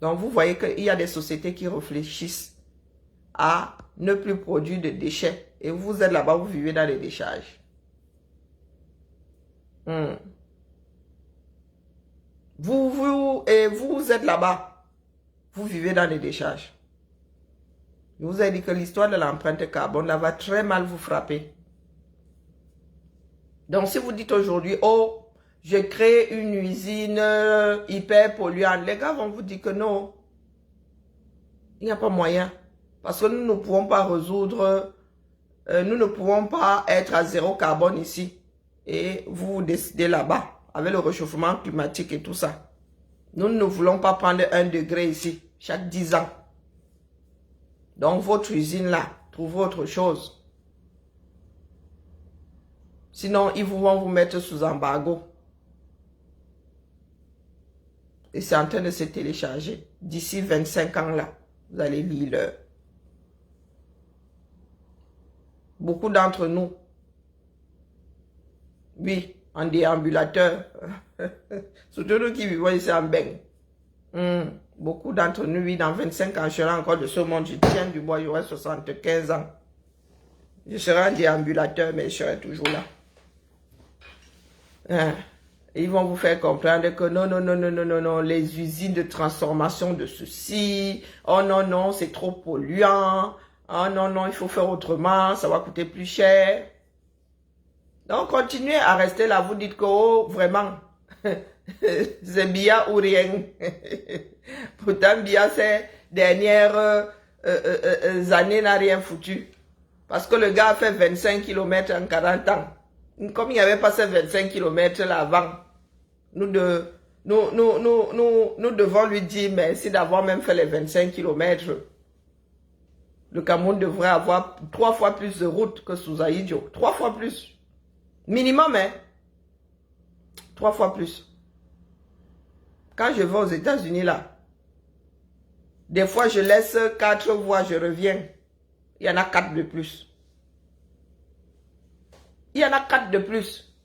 Donc, vous voyez qu'il y a des sociétés qui réfléchissent à ne plus produire de déchets. Et vous êtes là-bas, vous vivez dans les décharges. Vous êtes là-bas, vous vivez dans les décharges. Je vous ai dit que l'histoire de l'empreinte carbone là, va très mal vous frapper. Donc, si vous dites aujourd'hui, oh, je crée une usine hyper polluante, les gars vont vous dire que non. Il n'y a pas moyen. Parce que nous ne pouvons pas résoudre, nous ne pouvons pas être à zéro carbone ici. Et vous décidez là-bas, avec le réchauffement climatique et tout ça. Nous ne voulons pas prendre 1 degré ici, chaque 10 ans. Donc, votre usine là, trouvez autre chose. Sinon, ils vont vous mettre sous embargo. Et c'est en train de se télécharger. D'ici 25 ans là, vous allez lire l'heure. Beaucoup d'entre nous, oui, en déambulateur, surtout nous qui vivons ici en Beng. Beaucoup d'entre nous, oui, dans 25 ans, je serai encore de ce monde, je tiens du bois, j'aurai 75 ans. Je serai un déambulateur, mais je serai toujours là. Ils vont vous faire comprendre que non, non, non, non, non, non, non, les usines de transformation de ceci, oh non, non, c'est trop polluant, oh non, non, il faut faire autrement, ça va coûter plus cher. Donc, continuez à rester là, vous dites que, oh, vraiment, c'est Bia ou rien. Pourtant, Bia, ces dernières années n'a rien foutu. Parce que le gars a fait 25 km en 40 ans. Comme il n'y avait pas ces 25 km là avant, nous devons lui dire merci d'avoir même fait les 25 km. Le Cameroun devrait avoir 3 fois plus de routes que sous Ahidjo. 3 fois plus. Minimum, hein. 3 fois plus. Quand je vais aux États-Unis là, des fois je laisse 4 voies, je reviens. Il y en a 4 de plus. Il y en a 4 de plus.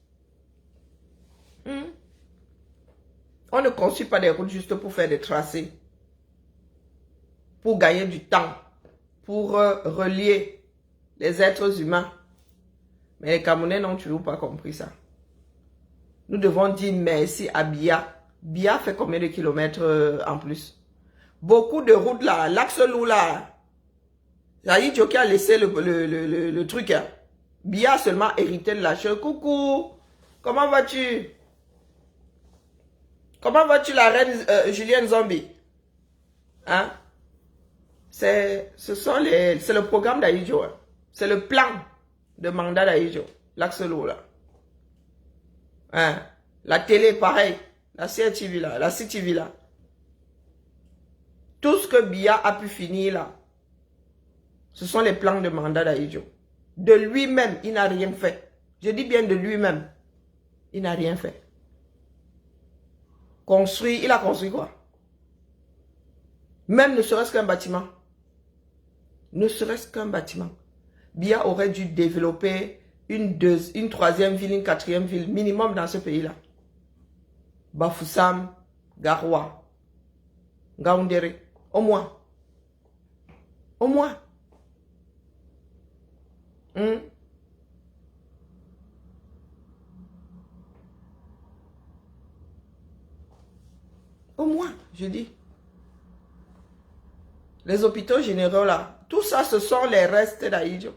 On ne construit pas des routes juste pour faire des tracés. Pour gagner du temps. Pour relier les êtres humains. Mais les Camerounais n'ont toujours pas compris ça. Nous devons dire merci à Bia. Bia fait combien de kilomètres en plus? Beaucoup de routes là. L'axe Lou là. Zaïdjo qui a laissé le truc. Hein. Bia seulement hérité de la chose. Coucou. Comment vas-tu? Comment vas-tu la reine Julienne Zombie? Hein? C'est le programme d'Ahidjo. Hein. C'est le plan de mandat d'Ahidjo. L'axe Lou là. Hein? La télé, pareil. La CTV là. La CTV là. Tout ce que Bia a pu finir là. Ce sont les plans de mandat d'Ahidjo. De lui-même, il n'a rien fait. Je dis bien de lui-même. Il n'a rien fait. Construit, il a construit quoi? Même ne serait-ce qu'un bâtiment. Ne serait-ce qu'un bâtiment. Bia aurait dû développer une 3e ville, une 4e ville minimum dans ce pays-là. Bafoussam, Garoua, Ngaoundéré. Au moins. Au moins. Au moins, je dis. Les hôpitaux généraux là, tout ça, ce sont les restes d'Ahidjo.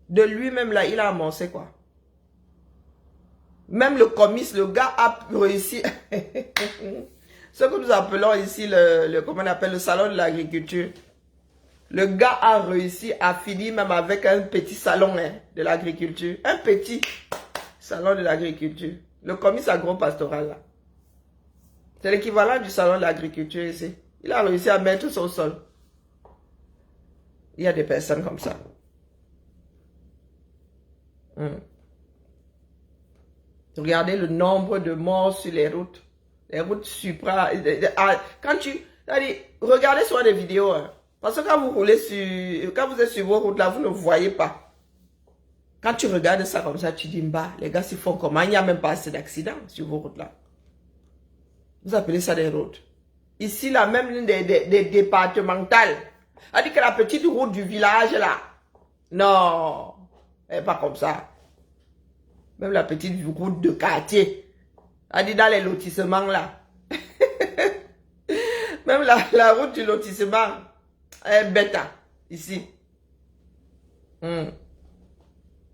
De lui-même là, il a amorcé quoi. Même le commis, le gars a réussi. Ce que nous appelons ici comment on appelle, le salon de l'agriculture. Le gars a réussi à finir même avec un petit salon de l'agriculture. Un petit salon de l'agriculture. Le commis agro-pastoral là. C'est l'équivalent du salon de l'agriculture ici. Il Il a réussi à mettre ça au sol. Il y a des personnes comme ça. Regardez le nombre de morts sur les routes. Les routes supra... Quand tu... Regardez sur des vidéos. Hein, parce que quand vous roulez sur... Quand vous êtes sur vos routes là, vous ne voyez pas. Quand tu regardes ça comme ça, tu dis, bah, les gars, s'ils font comment? Il n'y a même pas assez d'accidents sur vos routes là. Vous appelez ça des routes. Ici, là, même l'une des départementales. A dit que la petite route du village là. Non. Elle n'est pas comme ça. Même la petite route de quartier. A dit dans les lotissements là. Même la route du lotissement. Elle est bête. Ici.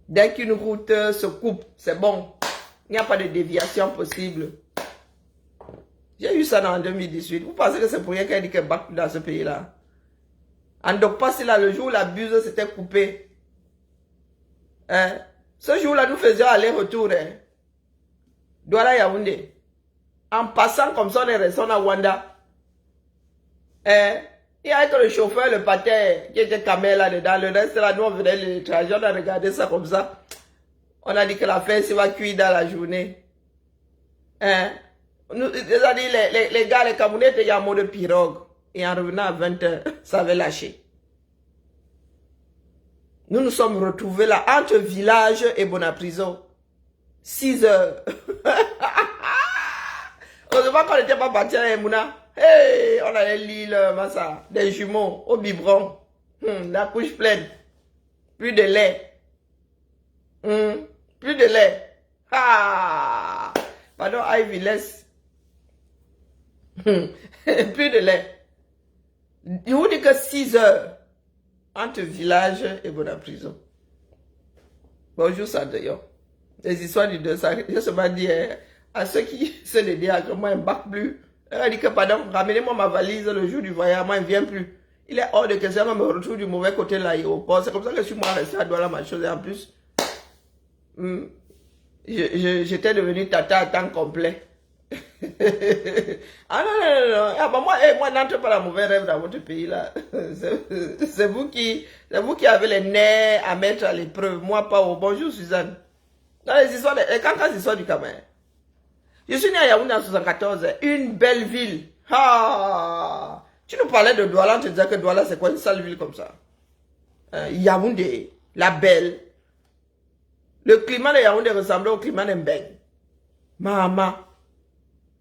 Dès qu'une route se coupe, c'est bon. Il n'y a pas de déviation possible. J'ai eu ça en 2018. Vous pensez que c'est pour rien qu'elle dit qu'elle bat dans ce pays-là? En Dokpasi, là, le jour où la buse s'était coupée. Hein? Ce jour-là, nous faisions aller-retour. Hein? Douala Yaoundé. En passant comme ça, on est resté à Wanda. Hein? Il y avait que le chauffeur, le patin, qui était camé là-dedans. Le reste, là, nous, on venait le trajet, on a regardé ça comme ça. On a dit que la fête va cuire dans la journée. Hein? Nous, les gars, les Camerounais étaient en mode pirogue. Et en revenant à 20h, ça avait lâché. Nous nous sommes retrouvés là, entre village et Bonaprison. 6 heures. Heureusement qu'on n'était pas parti à Emouna. Hey, on allait lire Massa, des jumeaux au biberon. La couche pleine. Plus de lait. Plus de lait. Ah! Pardon, Ivy, laisse. Plus de lait. Il vous dit que 6 heures entre village et Bonaprison. Bonjour, ça d'ailleurs. Les histoires du 200. Je se m'a dit à ceux qui se dédient que moi, ils ne bac plus. Elle dit que, pardon, ramenez-moi ma valise le jour du voyage, moi, il ne vient plus. Il est hors de question qu'on me retrouve du mauvais côté de l'aéroport. C'est comme ça que je suis moi resté à Douala, ma chose. Et en plus, j'étais devenu tata à temps complet. Ah non. Ah, bah moi n'entre pas la mauvaise rêve dans votre pays là. C'est vous qui avez les nerfs à mettre à l'épreuve. Moi pas. Bonjour Suzanne. Dans les histoires, les cancans histoires du Cameroun. Je suis né à Yaoundé en 74, une belle ville. Ah, tu nous parlais de Douala, on te disait que Douala c'est quoi une sale ville comme ça. Yaoundé, la belle. Le climat de Yaoundé ressemblait au climat d'Embeng. Maman.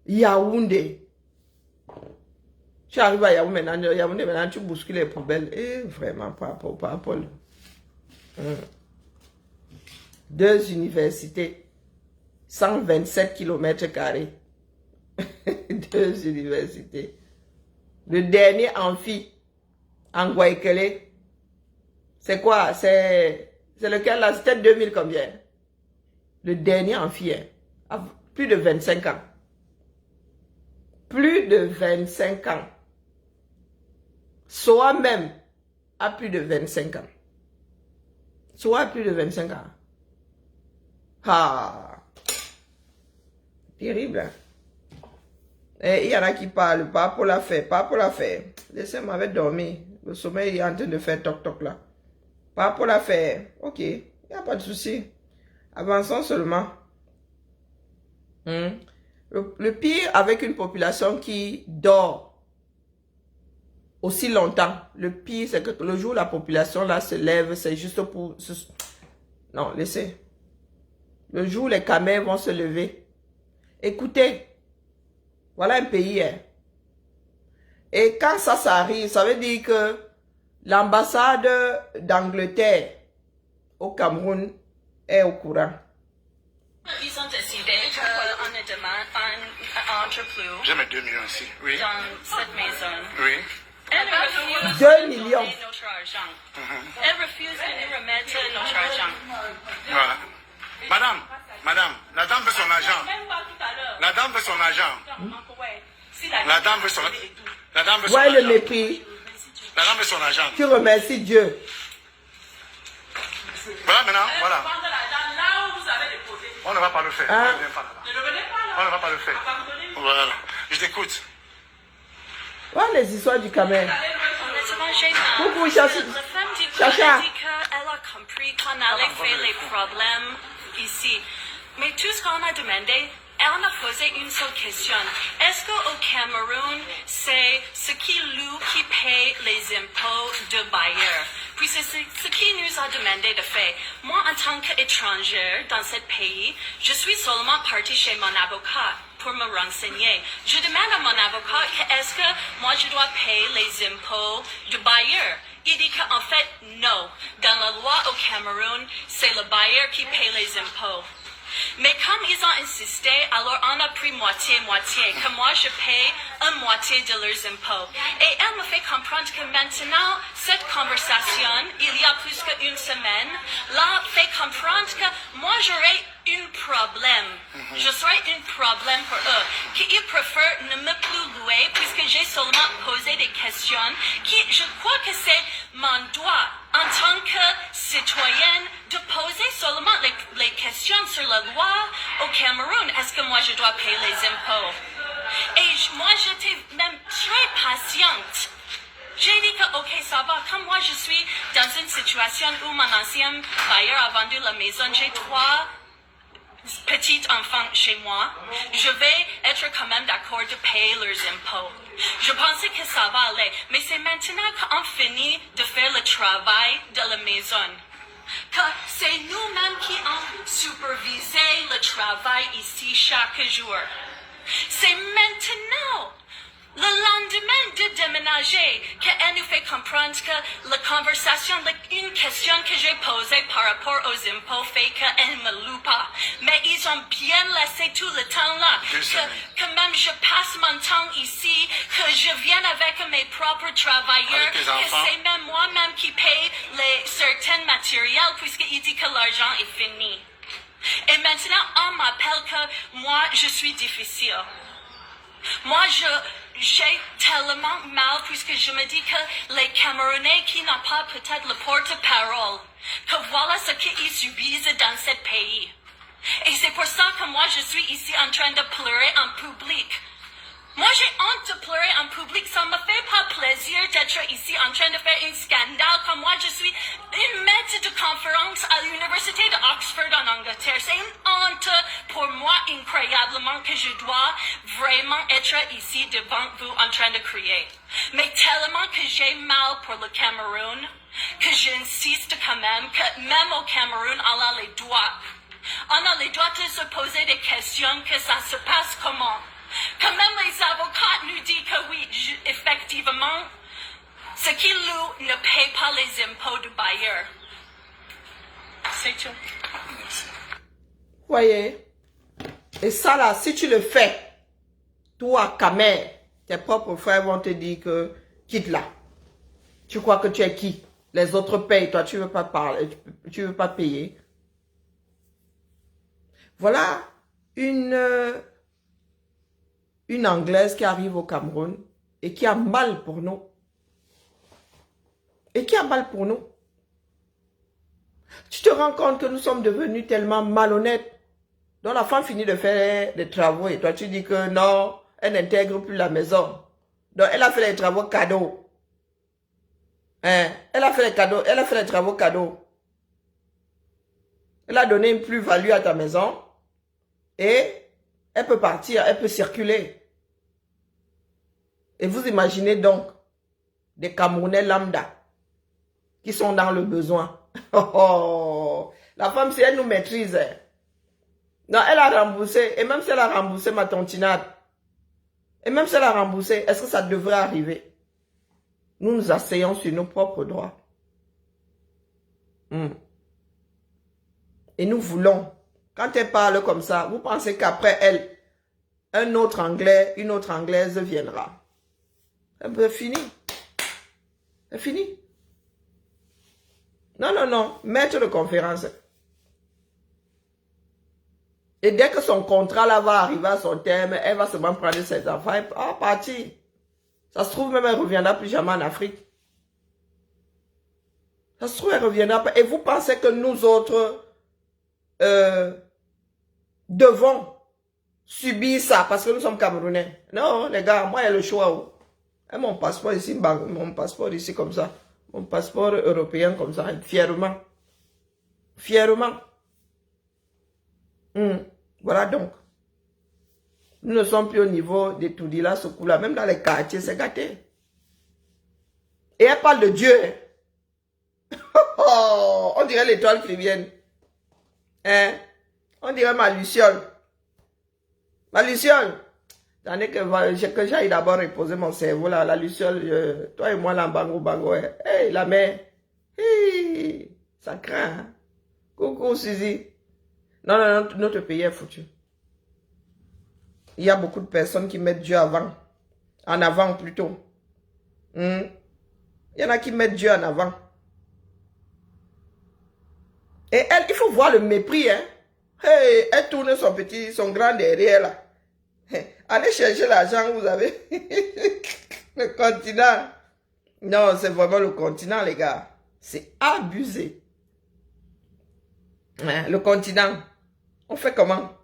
Yaoundé. Tu arrives à Yaoundé maintenant, tu bouscules les poubelles. Et vraiment, pas Paul. 2 universités, 127 km². 2 universités. Le dernier amphi, en Guaykele, c'est quoi? C'est lequel là? C'était 2000 combien? Le dernier amphi, hein, plus de 25 ans. Plus de 25 ans. Soit même à plus de 25 ans. Soit à plus de 25 ans. Ah. Terrible. Hein? Et il y en a qui parlent. Pas pour la faire. Pas pour la faire. Laissez-moi dormir. Le sommeil est en train de faire toc-toc là. Pas pour la faire. Ok. Il n'y a pas de souci. Avançons seulement. Le pire avec une population qui dort aussi longtemps, le pire c'est que le jour où la population là se lève, c'est juste pour... Non, laissez. Le jour où les camels vont se lever. Écoutez, voilà un pays. Hein. Et quand ça arrive, ça veut dire que l'ambassade d'Angleterre au Cameroun est au courant. Ils ont décidé qu'on a demande un entreplus Je mets 2 millions ici. Oui. dans cette maison. Oui. Elle refuse 2 millions. de donner notre argent. Elle refuse de nous remettre notre argent. Voilà. Madame, la dame veut son argent. Même pas tout à l'heure. La dame veut son argent. Si La dame veut son argent. Voilà le mépris. La dame veut son argent. Tu remercies Dieu. Voilà maintenant, voilà. Prendre l'argent là où vous avez déposé. On ne va pas le faire. Ne revenez pas là. On ne va pas le faire. Abandonnez-nous. Voilà. Je t'écoute. Ouais, les histoires du camel. Honnêtement, j'ai mal. Coucou, Chacha. La femme du coup Chacha. a dit qu'elle a compris qu'on allait faire les problèmes ici. Mais tout ce qu'on a demandé, elle a posé une seule question. Est-ce qu'au Cameroun, c'est ce qui loue qui paye les impôts de bailleurs? Puis c'est ce qui nous a demandé de faire. Moi, en tant qu'étranger dans ce pays, je suis seulement partie chez mon avocat pour me renseigner. Je demande à mon avocat que est-ce que moi je dois payer les impôts de bailleur. Il dit qu'en fait, non. Dans la loi au Cameroun, c'est le bailleur qui paye les impôts. Mais comme ils ont insisté, alors on a pris moitié-moitié, que moi je paye une moitié de leurs impôts. Et elle me fait comprendre que maintenant, cette conversation, il y a plus qu'une semaine, là, fait comprendre que moi j'aurais un problème. Je serais un problème pour eux. Qu'ils préfèrent ne me plus louer puisque j'ai seulement posé des questions qui, je crois que c'est mon droit en tant que citoyenne de poser seulement les questions sur la loi au Cameroun. Est-ce que moi je dois payer les impôts? Et moi j'étais même très patiente. J'ai dit que, ok, ça va. Comme moi je suis dans une situation où mon ancien bailleur a vendu la maison, j'ai 3 petits enfants chez moi, je vais être quand même d'accord de payer leurs impôts. Je pensais que ça va aller, mais c'est maintenant qu'on finit de faire le travail de la maison. Que c'est nous-mêmes qui avons supervisé le travail ici chaque jour. C'est maintenant, le lendemain de déménager, qu'elle nous fait comprendre que la conversation, une question que j'ai posée par rapport aux impôts fait qu'elle ne me loue pas. Mais ils ont bien laissé tout le temps là. Que même je passe mon temps ici, que je viens avec mes propres travailleurs, que c'est même moi-même qui paye certains matériels puisqu'il dit que l'argent est fini. Et maintenant, on m'appelle que moi, je suis difficile. Moi, j'ai tellement mal puisque je me dis que les Camerounais qui n'ont pas peut-être le porte-parole, que voilà ce qu'ils subissent dans ce pays. Et c'est pour ça que moi, je suis ici en train de pleurer en public. Moi, j'ai honte de pleurer en public. Ça ne me fait pas plaisir d'être ici en train de faire un scandale comme moi. Je suis une maître de conférence à l'université d'Oxford en Angleterre. C'est une honte pour moi incroyablement que je dois vraiment être ici devant vous en train de crier. Mais tellement que j'ai mal pour le Cameroun, que j'insiste quand même que même au Cameroun, on a les droits. On a les droits de se poser des questions, que ça se passe comment. Quand même les avocats nous disent que oui, effectivement, ce qui loue ne paye pas les impôts du bailleur. C'est tout. Voyez? Et ça là, si tu le fais, toi, Kamer, tes propres frères vont te dire que quitte là. Tu crois que tu es qui? Les autres payent, toi tu veux pas parler, tu veux pas payer. Voilà une Anglaise qui arrive au Cameroun et qui a mal pour nous. Et qui a mal pour nous. Tu te rends compte que nous sommes devenus tellement malhonnêtes. Donc la femme finit de faire des travaux et toi tu dis que non, elle n'intègre plus la maison. Donc elle a fait les travaux cadeaux. Hein? Elle a fait les cadeaux, elle a fait les travaux cadeaux. Elle a donné une plus-value à ta maison et elle peut partir, elle peut circuler. Et vous imaginez donc des Camerounais lambda qui sont dans le besoin. La femme, si elle nous maîtrise, non, elle a remboursé. Et même si elle a remboursé ma tontinade, et même si elle a remboursé, est-ce que ça devrait arriver? Nous nous asseyons sur nos propres droits. Et nous voulons, quand elle parle comme ça, vous pensez qu'après elle, un autre Anglais, une autre Anglaise viendra. C'est fini. C'est fini. Non, non, non. Maître de conférence. Et dès que son contrat là va arriver à son terme, elle va seulement prendre ses enfants et partir. Ça se trouve même elle ne reviendra plus jamais en Afrique. Ça se trouve elle ne reviendra pas. Et vous pensez que nous autres devons subir ça parce que nous sommes Camerounais? Non, les gars, moi, il y a le choix. Et mon passeport ici, mon passeport ici comme ça. Mon passeport européen comme ça, fièrement. Fièrement. Voilà donc. Nous ne sommes plus au niveau des Toudila, ce coup-là. Même dans les quartiers, c'est gâté. Et elle parle de Dieu. Oh, on dirait l'étoile qui vienne. Hein? On dirait ma Luciole. Ma Luciole. Tandis que j'aille d'abord reposer mon cerveau là. La Luciole, toi et moi là, bango. Hey, la mère. Hey, ça craint. Hein? Coucou, Suzy. Non, notre pays est foutu. Il y a beaucoup de personnes qui mettent Dieu avant. En avant plutôt. Il y en a qui mettent Dieu en avant. Et elle, il faut voir le mépris, hein. Hey, elle tourne son grand derrière là. Allez chercher l'argent, vous avez. Le continent. Non, c'est vraiment le continent, les gars. C'est abusé. Hein, le continent. On fait comment?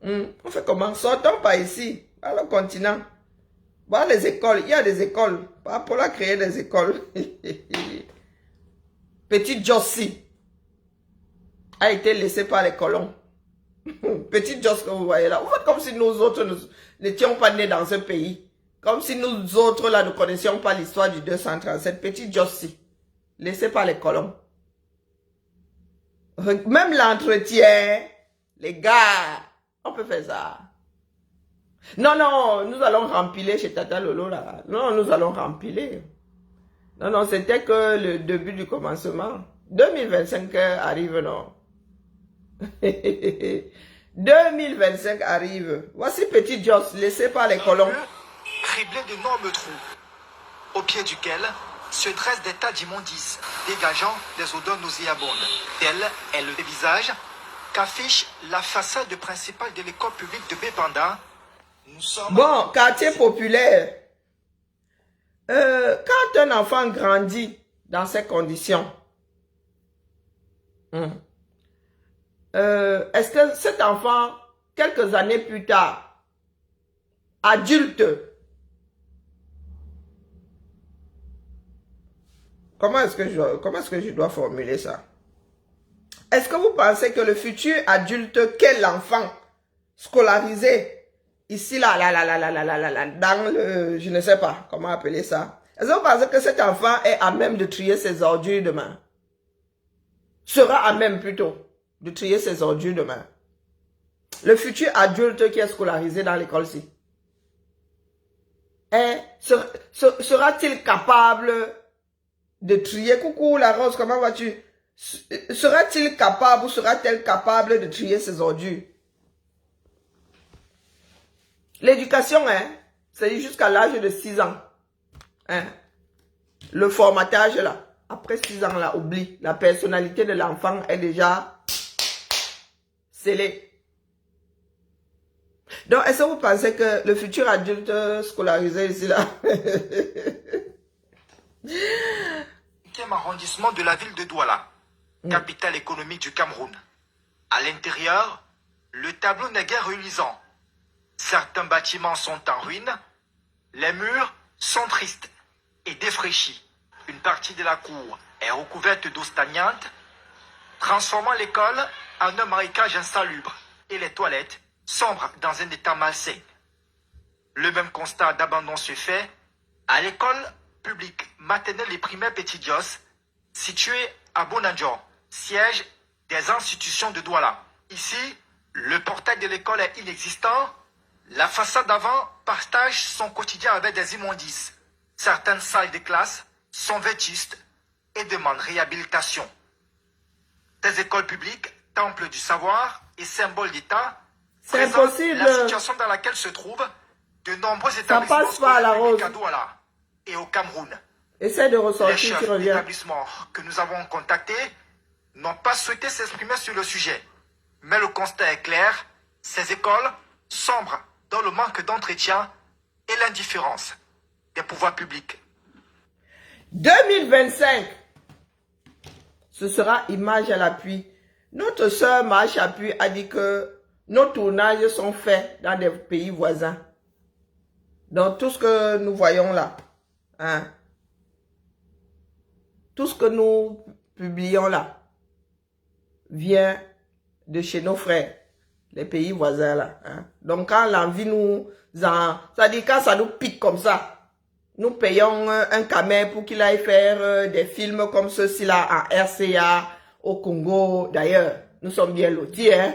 On fait comment? Sortons par ici, par le continent. Voir les écoles. Il y a des écoles. Pour la créer des écoles. Petite Jossie a été laissée par les colons. Petite Joss que vous voyez là. Vous faites comme si nous autres n'étions pas nés dans ce pays. Comme si nous autres là ne connaissions pas l'histoire du 237. Petite Jossie. Laissée par les colons. Même l'entretien. Les gars. On peut faire ça. Non, nous allons rempiler chez Tata Lolo là. Non, nous allons rempiler. Non, c'était que le début du commencement. 2025 arrive, non. 2025 arrive. Voici Petit Joss, laissé par les colons. Criblé d'énormes trous, au pied duquel se dressent des tas d'immondices, dégageant des odeurs nauséabondes. Tel est le visage qu'affiche la façade principale de l'école publique de Bépanda. Bon, quartier populaire. Quand un enfant grandit dans ces conditions, est-ce que cet enfant, quelques années plus tard, adulte, comment est-ce que je dois formuler ça? Est-ce que vous pensez que le futur adulte qu'est l'enfant scolarisé ici, là, dans le, je ne sais pas comment appeler ça. Est-ce que vous pensez que cet enfant est à même de trier ses ordures demain? Sera à même plutôt de trier ses ordures demain. Le futur adulte qui est scolarisé dans l'école-ci. Sera-t-il capable de trier? Coucou la Rose, comment vas-tu? Sera-t-il capable ou sera-t-elle capable de trier ses ordures? L'éducation, c'est jusqu'à l'âge de 6 ans. Le formatage, là, après 6 ans, là, oublie. La personnalité de l'enfant est déjà scellée. Donc, est-ce que vous pensez que le futur adulte scolarisé ici, là... 5e arrondissement de la ville de Douala, capitale économique du Cameroun. À l'intérieur, le tableau n'est guère reluisant. Certains bâtiments sont en ruine, les murs sont tristes et défraîchis. Une partie de la cour est recouverte d'eau stagnante, transformant l'école en un marécage insalubre et les toilettes sombres dans un état malsain. Le même constat d'abandon se fait à l'école publique maternelle et primaire Petit Joss, située à Bonadjon, siège des institutions de Douala. Ici, le portail de l'école est inexistant. La façade avant partage son quotidien avec des immondices. Certaines salles de classe sont vétustes et demandent réhabilitation. Des écoles publiques, temples du savoir et symboles d'État, c'est impossible. La situation dans laquelle se trouvent de nombreux établissements passe pas à la rose. à Douala et au Cameroun. Essaie de Les ressortir, tu chefs reviens. d'établissements que nous avons contactés n'ont pas souhaité s'exprimer sur le sujet. Mais le constat est clair, ces écoles sombrent dans le manque d'entretien et l'indifférence des pouvoirs publics. 2025, ce sera image à l'appui. Notre sœur Marche Appui a dit que nos tournages sont faits dans des pays voisins. Donc, tout ce que nous voyons là, hein, tout ce que nous publions là, vient de chez nos frères, les pays voisins là. Hein. Donc, quand l'envie nous... Ça dit quand ça nous pique comme ça, nous payons un camé pour qu'il aille faire des films comme ceux-ci là en RCA, au Congo. D'ailleurs, nous sommes bien lotis, hein.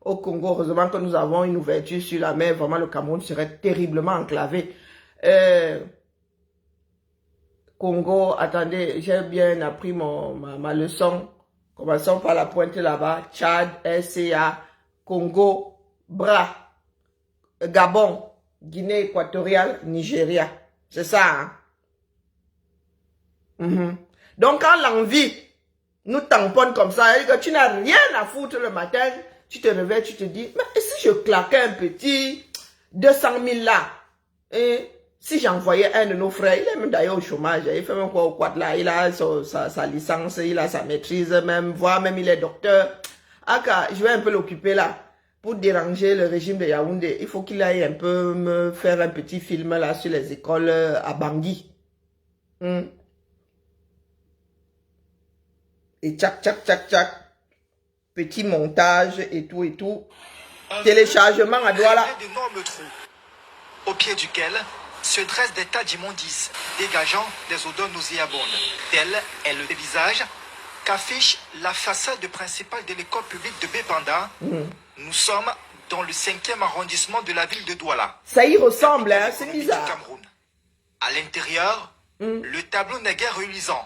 Au Congo, heureusement que nous avons une ouverture sur la mer. Vraiment, le Cameroun serait terriblement enclavé. Congo, attendez, j'ai bien appris ma leçon. Commençons par la pointe là-bas. Tchad, RCA, Congo, Bras, Gabon, Guinée équatoriale, Nigeria. C'est ça, hein? Donc, quand l'envie nous tamponne comme ça, et que tu n'as rien à foutre le matin, tu te réveilles, tu te dis, mais si je claquais un petit 200 000 là, et si j'envoyais un de nos frères, il est même d'ailleurs au chômage, il fait même quoi au quad là, il a sa licence, il a sa maîtrise, même, voire même il est docteur. Aka, je vais un peu l'occuper là. Pour déranger le régime de Yaoundé, il faut qu'il aille un peu me faire un petit film là sur les écoles à Bangui. Et tchac, tchac, tchac, tchac. Petit montage et tout et tout. Téléchargement à Douala. D'énormes trous, au pied duquel se dressent des tas d'immondices, dégageant des odeurs nauséabondes. Tel est le visage qu'affiche la façade principale de l'école publique de Bépanda. Nous sommes dans le 5e arrondissement de la ville de Douala. Ça y ressemble, hein, c'est bizarre. Cameroun. À l'intérieur, le tableau n'est guère reluisant.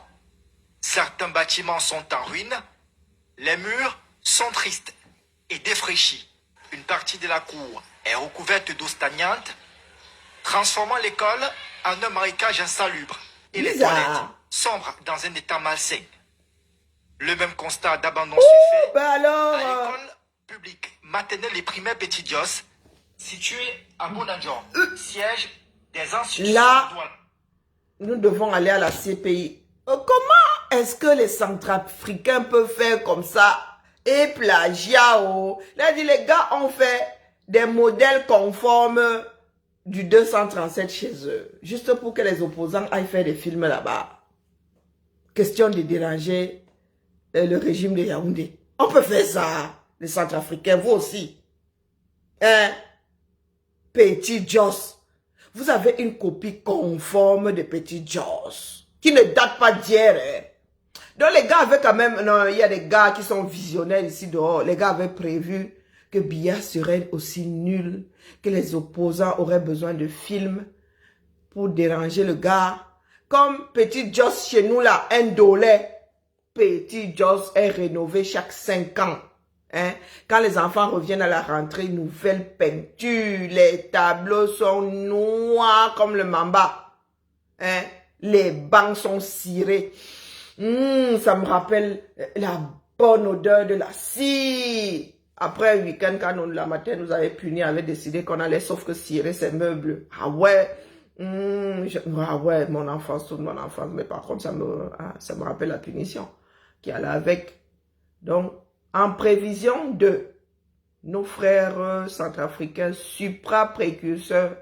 Certains bâtiments sont en ruine. Les murs sont tristes et défraîchis. Une partie de la cour est recouverte d'eau stagnante, transformant l'école en un marécage insalubre. Et les toilettes sombrent dans un état malsain. Le même constat d'abandon se fait bah alors, à l'école publique maternelle et primaire Petit Dios, située à Bonadjon, siège des institutions là, de Douala. nous devons aller à la CPI. Comment est-ce que les Centrafricains peuvent faire comme ça et plagiat? Là, dit, les gars ont fait des modèles conformes du 237 chez eux, juste pour que les opposants aillent faire des films là-bas. Question de déranger le régime de Yaoundé. On peut faire ça, les Centrafricains, vous aussi. Hein? Petit Joss. Vous avez une copie conforme de Petit Joss, qui ne date pas d'hier. Hein? Donc les gars avaient quand même, non, il y a des gars qui sont visionnaires ici dehors. Les gars avaient prévu que Biya serait aussi nul, que les opposants auraient besoin de films pour déranger le gars. Comme Petit Joss chez nous là, un dollar. Petit Joss est rénové chaque 5 ans. Hein? Quand les enfants reviennent à la rentrée, nouvelle peinture, les tableaux sont noirs comme le mamba. Hein? Les bancs sont cirés. Ça me rappelle la bonne odeur de la cire. Après un week-end, quand la matin nous avait puni, on avait décidé qu'on allait sauf que cirer ces meubles. Ah ouais. Ah ouais, mon enfance, toute mon enfance. Mais par contre, ça me rappelle la punition qui allait avec. Donc, en prévision de nos frères centrafricains supra-précurseurs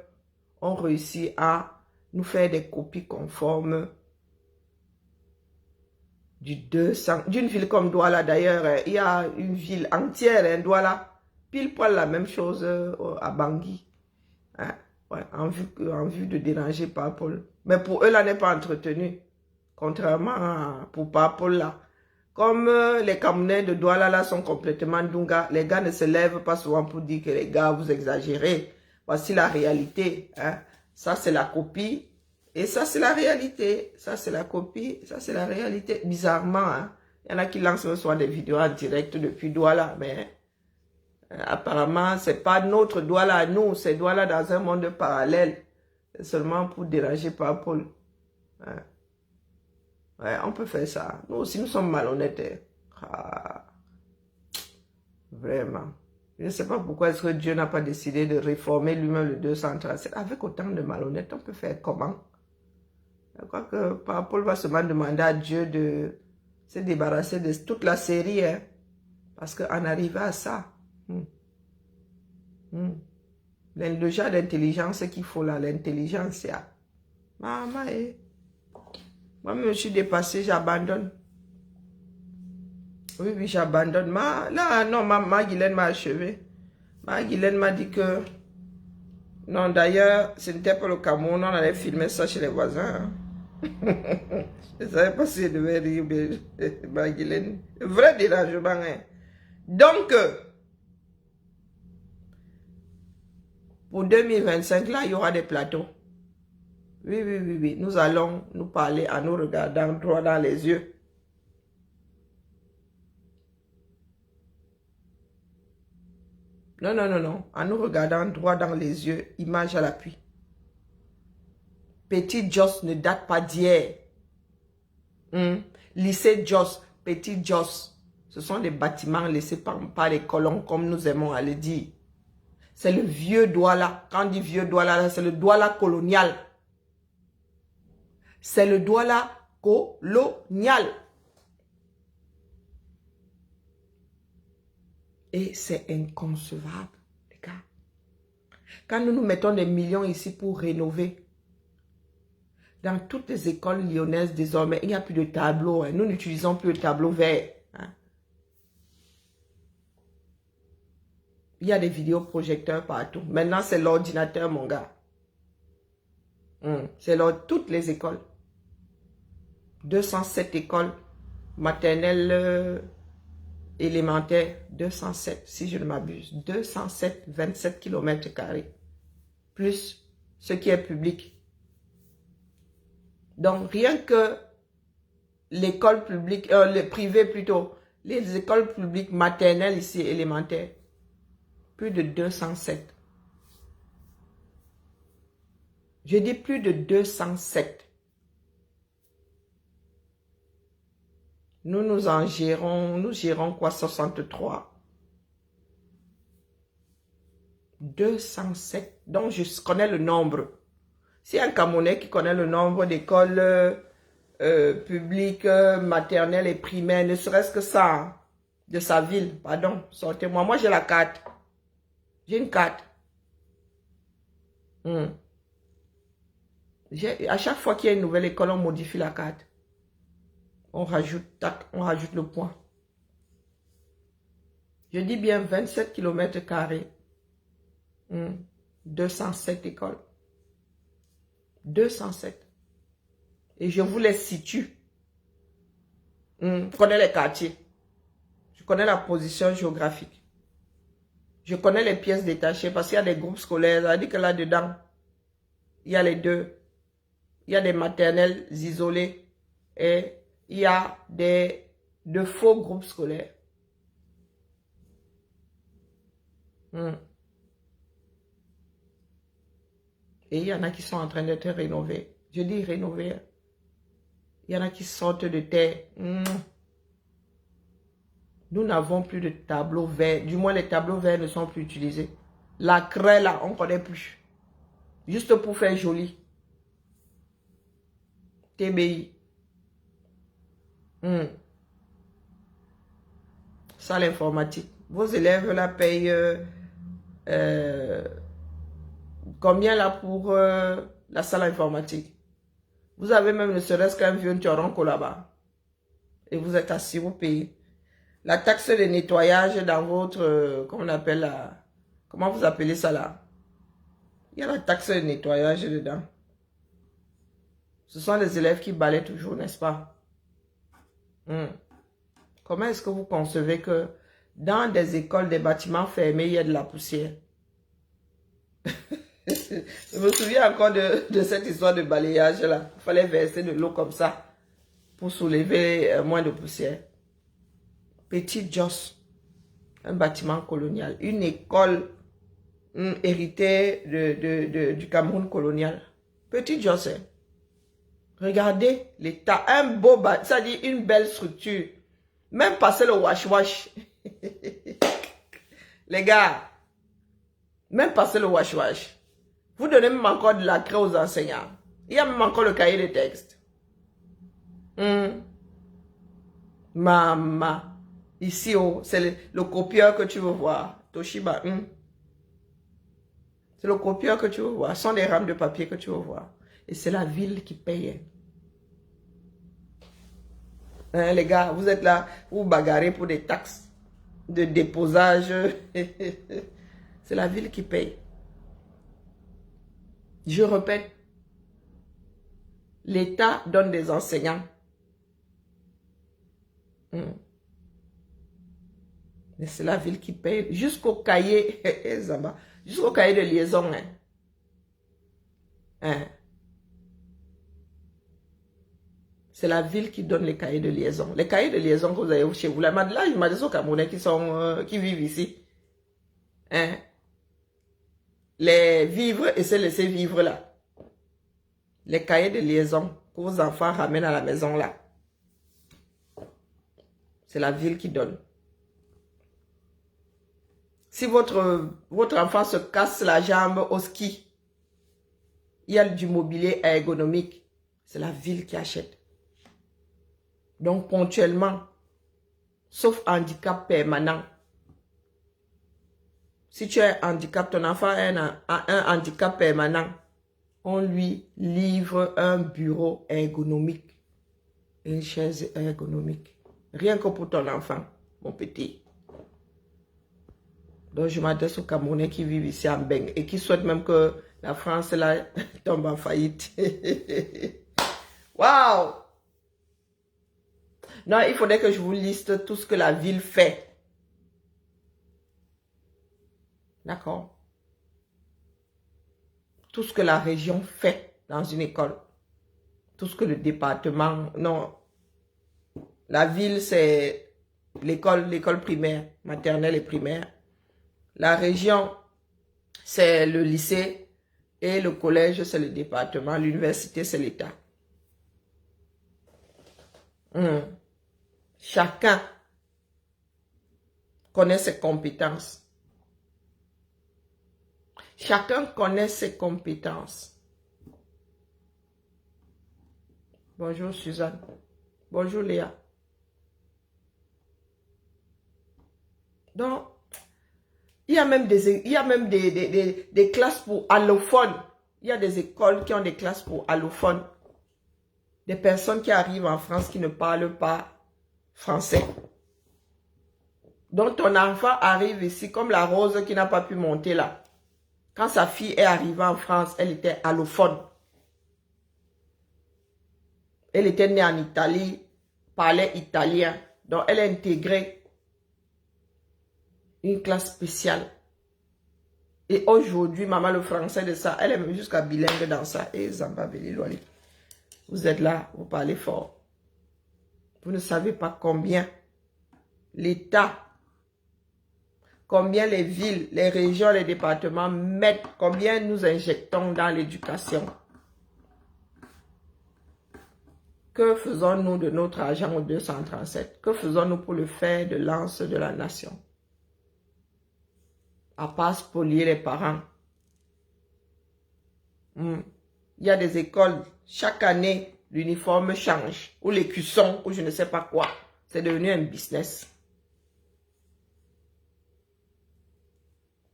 ont réussi à nous faire des copies conformes du 200, d'une ville comme Douala d'ailleurs, il y a une ville entière, hein, Douala, pile poil la même chose à Bangui, hein, ouais, en vue de déranger Paul. Mais pour eux, là, n'est pas entretenu, contrairement à pour Paul là. Comme les Camerounais de Douala là sont complètement dunga, les gars ne se lèvent pas souvent pour dire que les gars, vous exagérez. Voici la réalité, hein. Ça c'est la copie. Et ça, c'est la réalité. Ça, c'est la copie. Ça, c'est la réalité. Bizarrement, hein. Il y en a qui lancent même souvent des vidéos en direct depuis Douala. Mais apparemment, c'est pas notre Douala à nous. C'est Douala dans un monde parallèle. C'est seulement pour déranger Paul. Hein. Ouais, on peut faire ça. Nous aussi, nous sommes malhonnêtes. Hein. Ah. Vraiment. Je ne sais pas pourquoi est-ce que Dieu n'a pas décidé de réformer lui-même le 237. Avec autant de malhonnêtes, on peut faire comment? Je crois que Paul va seulement demander à Dieu de se débarrasser de toute la série. Hein, parce qu'en arrivant à ça, Le genre d'intelligence qu'il faut là, l'intelligence, maman, moi, je me suis dépassée, j'abandonne. Oui, j'abandonne. Là, non, ma Guylaine m'a achevé. Ma Guylaine m'a dit que... Non, d'ailleurs, ce n'était pas le Cameroun, on allait filmer ça chez les voisins. Je ne savais pas si je devais rire, mais ma Guylaine... Vrai dérangement, hein. Donc, pour 2025, là, il y aura des plateaux. Oui. Nous allons nous parler en nous regardant droit dans les yeux. Non. En nous regardant droit dans les yeux, image à l'appui. Petit Jos ne date pas d'hier. Lycée Jos, Petit Jos, ce sont des bâtiments laissés par les colons, comme nous aimons à le dire. C'est le vieux Douala. Quand on dit vieux Douala, c'est le Douala colonial. C'est le Douala colonial. Et c'est inconcevable, les gars. Quand nous mettons des millions ici pour rénover, dans toutes les écoles lyonnaises désormais, il n'y a plus de tableau. Hein. Nous n'utilisons plus le tableau vert. Hein. Il y a des vidéoprojecteurs partout. Maintenant, c'est l'ordinateur, mon gars. C'est toutes les écoles. 207 écoles maternelles élémentaires. 207, si je ne m'abuse. 207, 27 km². Plus ce qui est public. Donc, rien que l'école publique, les privés plutôt, les écoles publiques maternelles ici, élémentaires, plus de 207. Je dis plus de 207. Nous gérons quoi, 63. 207. Donc, je connais le nombre. Si un Camerounais qui connaît le nombre d'écoles publiques, maternelles et primaires, ne serait-ce que ça, hein, de sa ville, pardon, sortez-moi. Moi, j'ai la carte. J'ai une carte. À chaque fois qu'il y a une nouvelle école, on modifie la carte. On rajoute le point. Je dis bien 27 km². 207 écoles. 207. Et je vous les situe. Je connais les quartiers. Je connais la position géographique. Je connais les pièces détachées parce qu'il y a des groupes scolaires. Ça dit que là-dedans, il y a les deux. Il y a des maternelles isolées et il y a de faux groupes scolaires. Et il y en a qui sont en train d'être rénovés. Je dis rénovés. Il y en a qui sortent de terre. Nous n'avons plus de tableaux verts. Du moins, les tableaux verts ne sont plus utilisés. La craie, là, on ne connaît plus. Juste pour faire joli. TBI. Ça, l'informatique. Vos élèves, là, payent combien, là, pour la salle informatique? Vous avez même ne serait-ce qu'un vieux Tchoronko là-bas. Et vous êtes assis, vous payez. La taxe de nettoyage dans votre... comment on appelle là? Comment vous appelez ça là? Il y a la taxe de nettoyage dedans. Ce sont les élèves qui balaient toujours, n'est-ce pas? Comment est-ce que vous concevez que dans des écoles, des bâtiments fermés, il y a de la poussière? Je me souviens encore de cette histoire de balayage là. Il fallait verser de l'eau comme ça pour soulever moins de poussière. Petit Jos, un bâtiment colonial, une école héritée du Cameroun colonial. Petit Jos, hein. Regardez l'état, un beau bâtiment, ça dit une belle structure. Même passer le wash-wash. Les gars, même passer le wash-wash. Vous donnez même encore de la craie aux enseignants. Il y a même encore le cahier de texte. Maman. Ici, oh, c'est le copieur que tu veux voir. Toshiba. C'est le copieur que tu veux voir. Ce sont des rames de papier que tu veux voir. Et c'est la ville qui paye. Hein, les gars, vous êtes là, vous bagarrez pour des taxes de déposage. C'est la ville qui paye. Je répète, l'État donne des enseignants. Mais c'est la ville qui paye jusqu'au cahier, jusqu'au cahier de liaison. C'est la ville qui donne les cahiers de liaison. Les cahiers de liaison que vous avez chez vous, là, il m'a dit aux Camerounais qui vivent ici. Les vivres et se laisser vivre là. Les cahiers de liaison que vos enfants ramènent à la maison là. C'est la ville qui donne. Si votre enfant se casse la jambe au ski, il y a du mobilier ergonomique. C'est la ville qui achète. Donc ponctuellement, sauf handicap permanent. Si tu as un handicap, ton enfant a un handicap permanent, on lui livre un bureau ergonomique, une chaise ergonomique. Rien que pour ton enfant, mon petit. Donc je m'adresse aux Camerounais qui vivent ici en Beng et qui souhaitent même que la France là tombe en faillite. Waouh! Non, il faudrait que je vous liste tout ce que la ville fait. D'accord? Tout ce que la région fait dans une école. Tout ce que le département... Non. La ville, c'est l'école primaire, maternelle et primaire. La région, c'est le lycée. Et le collège, c'est le département. L'université, c'est l'État. Chacun connaît ses compétences. Chacun connaît ses compétences. Bonjour Suzanne. Bonjour Léa. Donc, il y a même des classes pour allophones. Il y a des écoles qui ont des classes pour allophones. Des personnes qui arrivent en France qui ne parlent pas français. Donc ton enfant arrive ici comme la Rose qui n'a pas pu monter là. Quand sa fille est arrivée en France, elle était allophone. Elle était née en Italie, parlait italien. Donc elle a intégré une classe spéciale. Et aujourd'hui, maman, le français de ça, elle est même jusqu'à bilingue dans ça. Et Zamba Beliloli. Vous êtes là, vous parlez fort. Vous ne savez pas combien l'État, combien les villes, les régions, les départements mettent, combien nous injectons dans l'éducation. Que faisons-nous de notre argent au 237? Que faisons-nous pour le fer de lance de la nation? À part spolier les parents. Il y a des écoles, chaque année, l'uniforme change, ou les cuissons, ou je ne sais pas quoi. C'est devenu un business.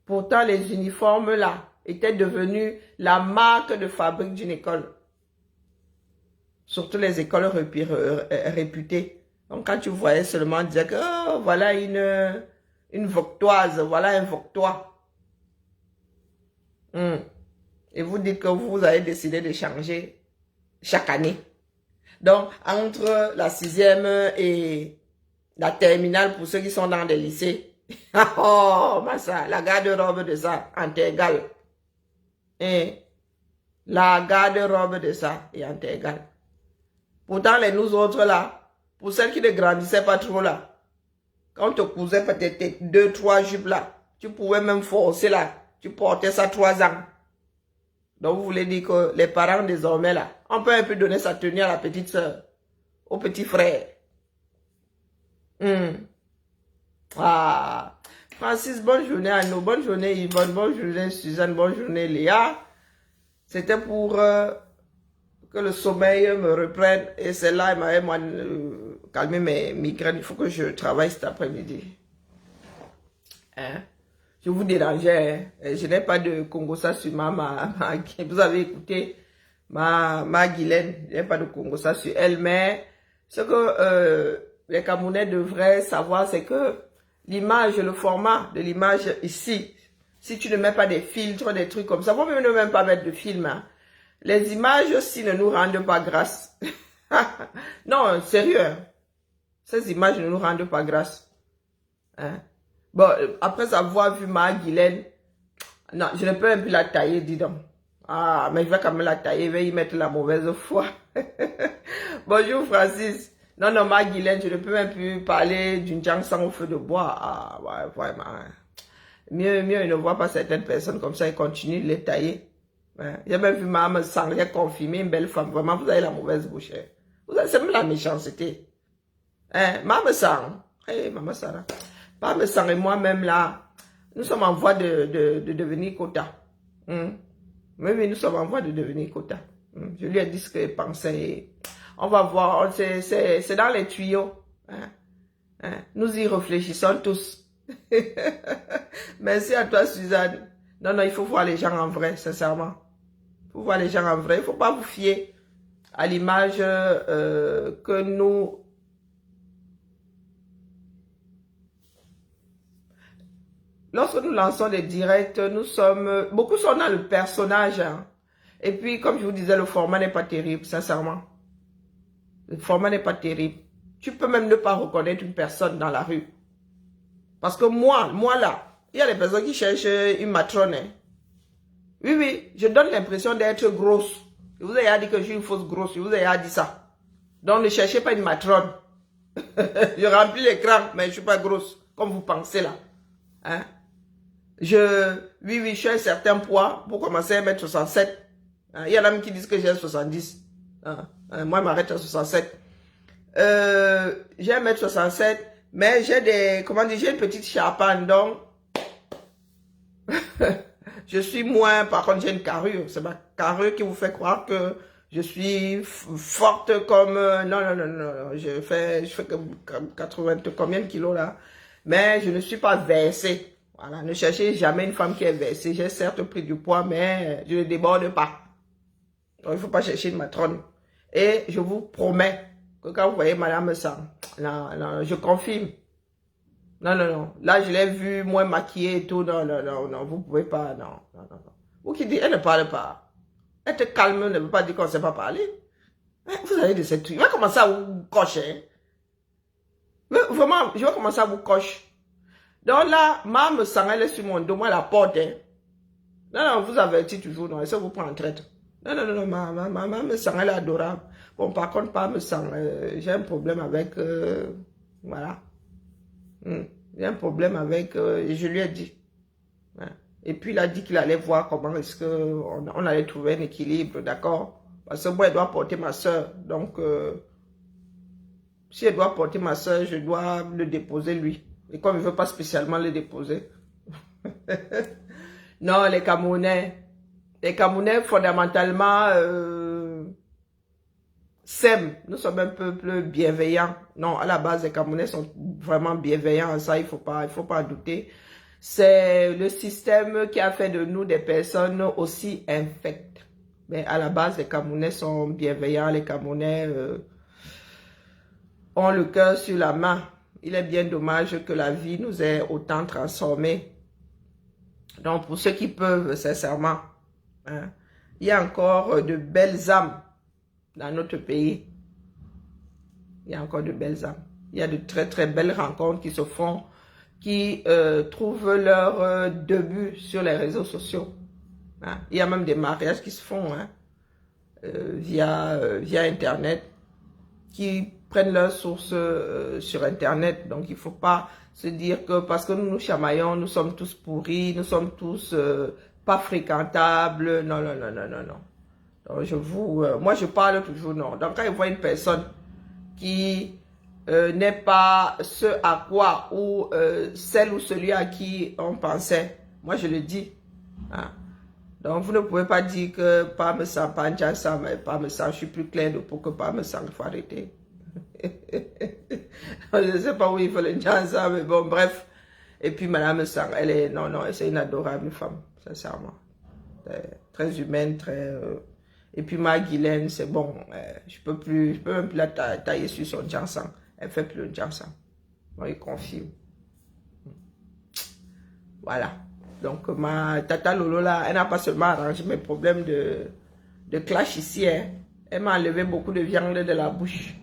Pourtant, les uniformes là étaient devenus la marque de fabrique d'une école. Surtout les écoles réputées. Donc quand tu voyais seulement dire que oh, voilà une voctoise, voilà un voctois. Et vous dites que vous avez décidé de changer chaque année. Donc, entre la 6e et la terminale, pour ceux qui sont dans des lycées, oh, massa, la garde-robe de ça, intégale. Et la garde-robe de ça est intégale. Pourtant, les nous autres là, pour celles qui ne grandissaient pas trop là, quand on te cousait peut-être 2-3 jupes là, tu pouvais même forcer là, tu portais ça 3 ans. Donc, vous voulez dire que les parents désormais là, on peut un peu donner sa tenue à la petite soeur, au petit frère. Ah, Francis, bonne journée à nous, bonne journée Yvonne, bonne journée Suzanne, bonne journée Léa. C'était pour que le sommeil me reprenne et c'est là, il m'avait calmé mes migraines. Il faut que je travaille cet après-midi. Hein? je vous dérangeais. Hein. Je n'ai pas de Congossa sur vous avez écouté ma Guylaine. Je n'ai pas de Congossa sur elle. Mais ce que les Camerounais devraient savoir, c'est que l'image, le format de l'image ici, si tu ne mets pas des filtres, des trucs comme ça, vous ne même pas mettre de film. Hein. Les images aussi ne nous rendent pas grâce. Non, sérieux. Hein. Ces images ne nous rendent pas grâce. Hein. Bon, après avoir vu ma Guylaine, non, je ne peux même plus la tailler, dis donc. Ah, mais je vais quand même la tailler, je vais y mettre la mauvaise foi. Bonjour Francis. Non, non, ma Guylaine, je ne peux même plus parler d'une Jansan au feu de bois. Ah, ouais, vraiment. Hein. Mieux, je ne vois pas certaines personnes comme ça et continue de les tailler. Hein. J'ai même vu ma âme sang, j'ai confirmé une belle femme. Vraiment, vous avez la mauvaise bouche. Hein. C'est même la méchanceté. Hein, Maman Sang, hey, Maman Sarah, Maman Sang et moi-même là, nous sommes en voie de devenir quota. Oui, nous sommes en voie de devenir quota. Je lui ai dit ce que je pensais. On va voir, c'est dans les tuyaux. Hein. Nous y réfléchissons tous. Merci à toi, Suzanne. Non, non, il faut voir les gens en vrai, sincèrement. Il faut voir les gens en vrai. Il ne faut pas vous fier à l'image que nous... Lorsque nous lançons des directs, nous sommes... Beaucoup sont dans le personnage. Hein. Et puis, comme je vous disais, le format n'est pas terrible, sincèrement. Le format n'est pas terrible. Tu peux même ne pas reconnaître une personne dans la rue. Parce que moi là, il y a des personnes qui cherchent une matrone. Hein. Oui, oui, je donne l'impression d'être grosse. Je vous ai dit que je suis une fausse grosse. Je vous ai dit ça. Donc, ne cherchez pas une matrone. Je remplis l'écran, mais je ne suis pas grosse, comme vous pensez là. Hein? Oui, je suis un certain poids pour commencer à 1m67. Hein? Il y en a même qui disent que j'ai 70. Hein? Moi, je m'arrête à 67. J'ai 1m67, mais j'ai des, j'ai une petite charpane, donc je suis moins, par contre j'ai une carrure. C'est ma carrure qui vous fait croire que je suis forte comme, non, je fais comme 80, combien de kilos là, mais je ne suis pas versée. Voilà, ne cherchez jamais une femme qui est versée. J'ai certes pris du poids, mais je ne déborde pas. Donc, il ne faut pas chercher une matrone. Et je vous promets que quand vous voyez Madame Sang, non, je confirme. Non. Là, je l'ai vue moins maquillée et tout. Non, vous ne pouvez pas. Non. Vous qui dites, elle ne parle pas. Être calme ne veut pas dire qu'on ne sait pas parler. Vous avez de ces trucs. Je vais commencer à vous cocher. Mais vraiment, je vais commencer à vous cocher. Donc là, Madame Sang, elle est sur mon dos, moi, la porte. Hein. Non, vous avertis toujours. Non, ça vous prend en traite. Non, Madame Sang, elle est adorable. Bon, par contre, Madame Sang, j'ai un problème avec... voilà. J'ai un problème avec... je lui ai dit. Hein. Et puis, il a dit qu'il allait voir comment est-ce qu'on allait trouver un équilibre, d'accord? Parce que moi, elle doit porter ma soeur. Donc, si elle doit porter ma soeur, je dois le déposer lui. Et comme il ne veut pas spécialement le déposer. Non, les Camerounais, fondamentalement, s'aiment. Nous sommes un peuple bienveillant. Non, à la base, les Camerounais sont vraiment bienveillants. Ça, il faut pas en douter. C'est le système qui a fait de nous des personnes aussi infectes. Mais à la base, les Camerounais sont bienveillants. Les Camerounais ont le cœur sur la main. Il est bien dommage que la vie nous ait autant transformés. Donc, pour ceux qui peuvent, sincèrement, hein, il y a encore de belles âmes dans notre pays. Il y a encore de belles âmes. Il y a de très, très belles rencontres qui se font, qui trouvent leur début sur les réseaux sociaux. Hein. Il y a même des mariages qui se font hein, via Internet, qui prennent leur source sur Internet. Donc, il ne faut pas se dire que parce que nous nous chamaillons, nous sommes tous pourris, nous sommes tous pas fréquentables. Non. Donc, moi, je parle toujours non. Donc, quand je vois une personne qui n'est pas ce à quoi ou celle ou celui à qui on pensait, moi, je le dis. Hein. Donc, vous ne pouvez pas dire que pas me sent, pas me sent, je suis plus clair pour que pas me sent, il faut arrêter. Je ne sais pas où il faut le dire ça, mais bon, bref. Et puis Madame Sang, elle est, non, non, c'est une adorable femme, sincèrement. Très humaine, très... Et puis ma Guylaine, c'est bon, je peux même plus la tailler sur son Jansan. Elle fait plus le Jansan. Moi, il confirme. Voilà. Donc ma tata Lolo là, elle n'a pas seulement arrangé mes problèmes de clash ici, hein. Elle m'a enlevé beaucoup de viande de la bouche.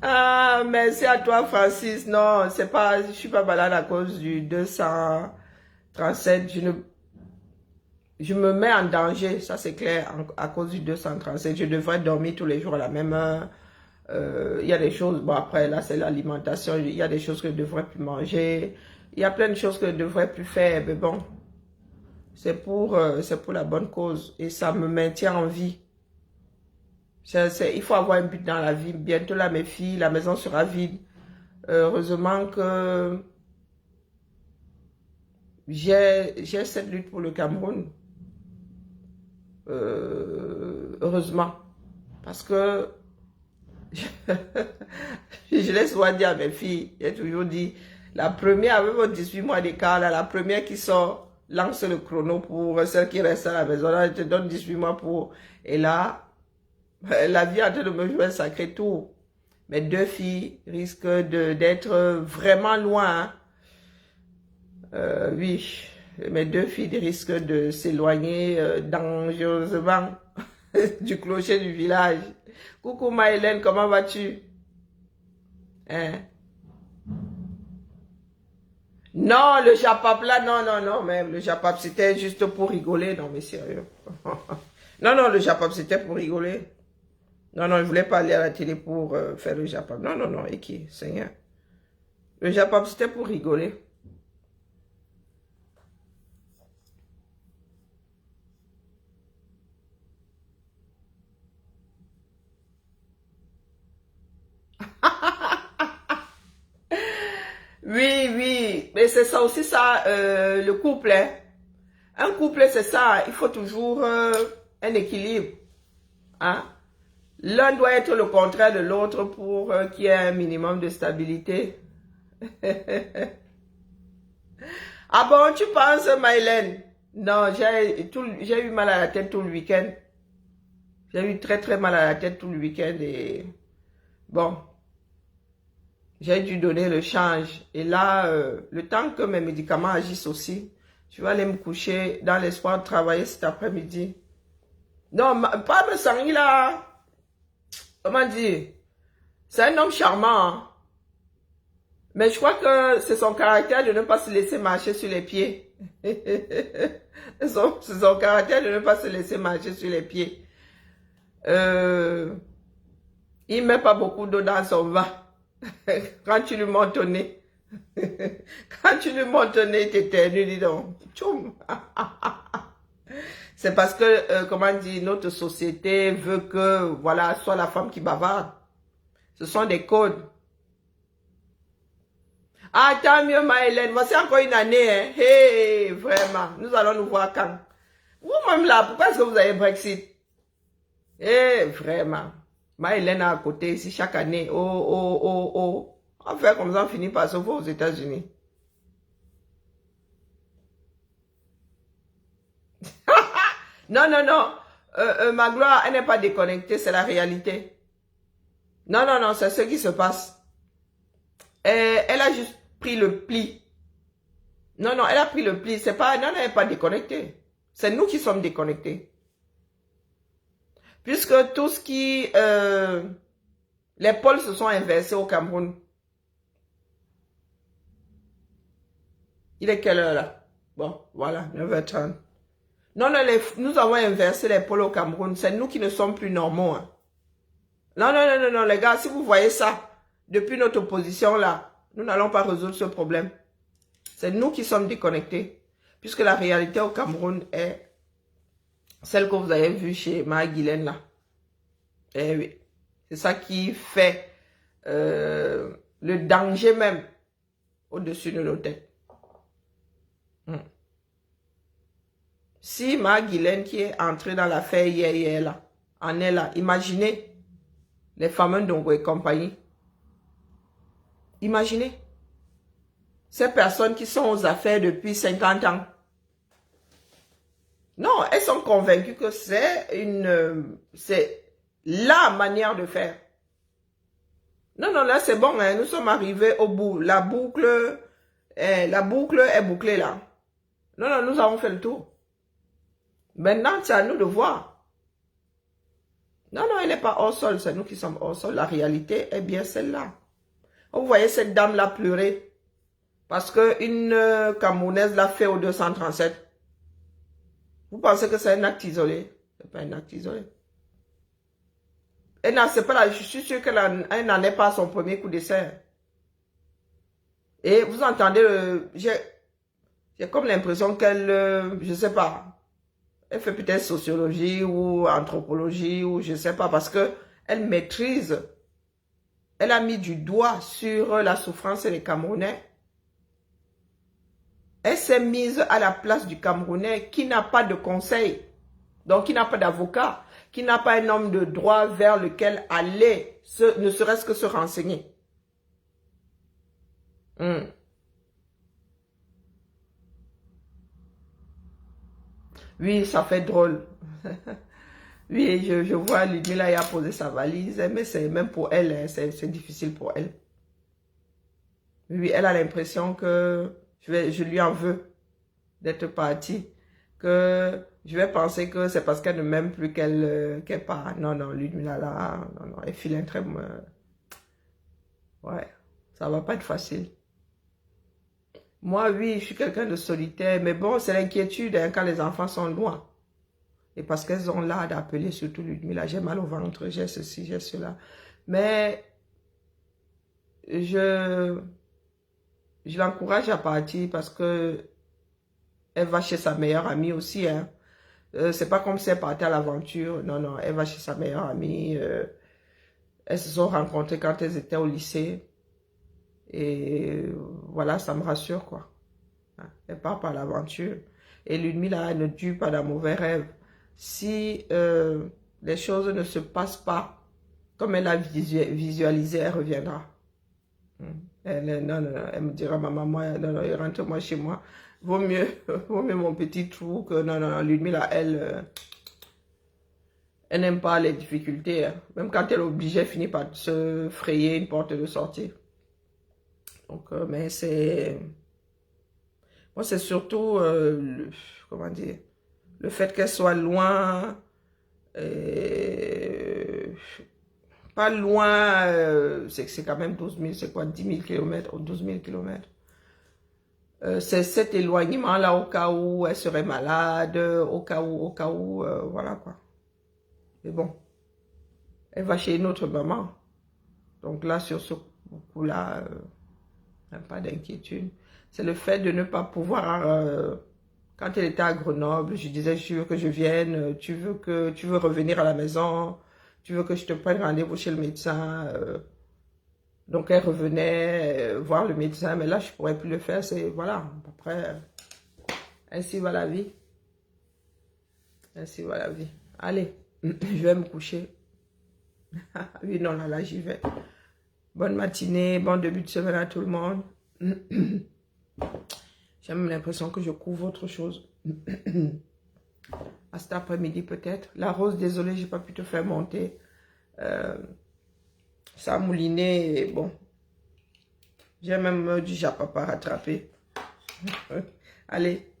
Ah, merci à toi, Francis. Non, c'est pas, je suis pas malade à cause du 237. Je me mets en danger, ça c'est clair, à cause du 237. Je devrais dormir tous les jours à la même heure. Il y a des choses, bon après là c'est l'alimentation, il y a des choses que je devrais plus manger. Il y a plein de choses que je devrais plus faire, mais bon, c'est pour la bonne cause et ça me maintient en vie. Il faut avoir un but dans la vie. Bientôt là, mes filles, la maison sera vide. Heureusement que j'ai cette lutte pour le Cameroun. Heureusement. Parce que je laisse souvent dire à mes filles, j'ai toujours dit, la première, avec vos 18 mois d'écart, la première qui sort, lance le chrono pour celle qui reste à la maison. Là, je te donne 18 mois pour... Et là... La vie a en train de me jouer un sacré tour. Mes deux filles risquent d'être vraiment loin. Oui, mes deux filles risquent de s'éloigner dangereusement du clocher du village. Coucou Maëlène, comment vas-tu? Hein? Non, le Japap là, non, même le Japap c'était juste pour rigoler. Non, mais sérieux. Non, le Japap c'était pour rigoler. Non, je voulais pas aller à la télé pour faire le Japap. Non, et qui, Seigneur. Le Japap, c'était pour rigoler. Oui, mais c'est ça aussi, ça, le couple, hein. Un couple, c'est ça, il faut toujours un équilibre, hein. L'un doit être le contraire de l'autre pour qu'il y ait un minimum de stabilité. Ah bon, tu penses, Maïlène? Non, j'ai eu mal à la tête tout le week-end. J'ai eu très mal à la tête tout le week-end et bon, j'ai dû donner le change. Et là, le temps que mes médicaments agissent aussi, je vais aller me coucher dans l'espoir de travailler cet après-midi. Non, pas me sangler là. Comment dire? C'est un homme charmant. Hein? Mais je crois que c'est son caractère de ne pas se laisser marcher sur les pieds. C'est son caractère de ne pas se laisser marcher sur les pieds. Il met pas beaucoup d'eau dans son vin. Quand tu lui montes au nez. Quand tu lui montes au nez, il t'éternue, dis donc. Tchoum. C'est parce que, comment dire, notre société veut que, voilà, soit la femme qui bavarde. Ce sont des codes. Ah, tant mieux, Maëlène. Voici encore une année, hein. Hey, vraiment. Nous allons nous voir quand. Vous-même là, pourquoi est-ce que vous avez Brexit? Eh, vraiment. Maëlène à côté ici chaque année. Oh. On va faire comme ça, on finit par se voir aux États-Unis. Non. Ma gloire, elle n'est pas déconnectée, c'est la réalité. Non, c'est ce qui se passe. Elle a juste pris le pli. Non, elle a pris le pli. C'est pas, non, elle n'est pas déconnectée. C'est nous qui sommes déconnectés. Puisque tout ce qui... les pôles se sont inversés au Cameroun. Il est quelle heure là? Bon, voilà, 9h30. Non, nous avons inversé les pôles au Cameroun. C'est nous qui ne sommes plus normaux. Hein. Non, les gars, si vous voyez ça, depuis notre position là, nous n'allons pas résoudre ce problème. C'est nous qui sommes déconnectés. Puisque la réalité au Cameroun est celle que vous avez vue chez Marie-Guylaine là. Eh oui. C'est ça qui fait le danger même au-dessus de nos têtes. Si Marie-Guylaine qui est entrée dans l'affaire hier là, en est là. Imaginez les fameux Ndongo et compagnie. Imaginez ces personnes qui sont aux affaires depuis 50 ans. Non, elles sont convaincues que c'est la manière de faire. Non, non, là c'est bon, hein, nous sommes arrivés au bout. La boucle est bouclée là. Non, non, nous avons fait le tour. Maintenant, c'est à nous de voir. Non, non, elle n'est pas hors sol, c'est nous qui sommes hors sol. La réalité est bien celle-là. Vous voyez cette dame-là pleurer parce qu'une Camerounaise l'a fait au 237. Vous pensez que c'est un acte isolé? Ce n'est pas un acte isolé. Et non, c'est pas là, je suis sûr qu'elle n'en est pas à son premier coup d'essai. Et vous entendez, j'ai comme l'impression qu'elle, je ne sais pas, elle fait peut-être sociologie ou anthropologie ou je ne sais pas, parce qu'elle maîtrise, elle a mis du doigt sur la souffrance des Camerounais. Elle s'est mise à la place du Camerounais qui n'a pas de conseil, donc qui n'a pas d'avocat, qui n'a pas un homme de droit vers lequel aller, ne serait-ce que se renseigner. Oui, ça fait drôle. Oui, je vois Ludmila a posé sa valise, mais c'est même pour elle, c'est difficile pour elle. Oui, elle a l'impression que je lui en veux d'être partie, que je vais penser que c'est parce qu'elle ne m'aime plus qu'elle part. Non, non, Ludmila là, non, non, elle file un très... Ouais, ça va pas être facile. Moi, oui, je suis quelqu'un de solitaire, mais bon, c'est l'inquiétude hein, quand les enfants sont loin. Et parce qu'elles ont là d'appeler surtout Ludmila, j'ai mal au ventre, j'ai ceci, j'ai cela. Mais je l'encourage à partir parce que elle va chez sa meilleure amie aussi. Hein. C'est pas comme si elle partait à l'aventure. Non, non, elle va chez sa meilleure amie. Elles se sont rencontrées quand elles étaient au lycée. Et voilà, ça me rassure, quoi. Elle part par l'aventure. Et Ludmila ne dure pas d'un mauvais rêve. Si les choses ne se passent pas comme elle a visualisé, elle reviendra. Non, non, elle me dira, maman, moi, non, non, rentre-moi chez moi. Vaut mieux mon petit trou que non, non, Ludmila, elle n'aime pas les difficultés. Hein. Même quand elle est obligée, elle finit par se frayer une porte de sortie. Donc, mais c'est... Moi, c'est surtout, comment dire, le fait qu'elle soit loin, pas loin, c'est quand même 12 000, c'est quoi, 10 000 km ou 12 000 km. C'est cet éloignement-là au cas où elle serait malade, au cas où, voilà quoi. Mais bon, elle va chez une autre maman. Donc là, sur ce coup-là, pas d'inquiétude. C'est le fait de ne pas pouvoir... quand elle était à Grenoble, je disais, je veux que je vienne, tu veux revenir à la maison, tu veux que je te prenne rendez-vous chez le médecin. Donc elle revenait voir le médecin, mais là je ne pourrais plus le faire, c'est voilà, après, ainsi va la vie. Ainsi va la vie. Allez, je vais me coucher. Oui, non, là j'y vais. Bonne matinée, bon début de semaine à tout le monde. J'ai même l'impression que je couvre autre chose. À cet après-midi peut-être. La rose, désolé, j'ai pas pu te faire monter. Ça a mouliné et bon. J'ai même du japapa rattrapé. Allez.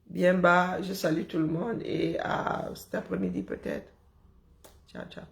Bien bas, je salue tout le monde et à cet après-midi peut-être. Ciao, ciao.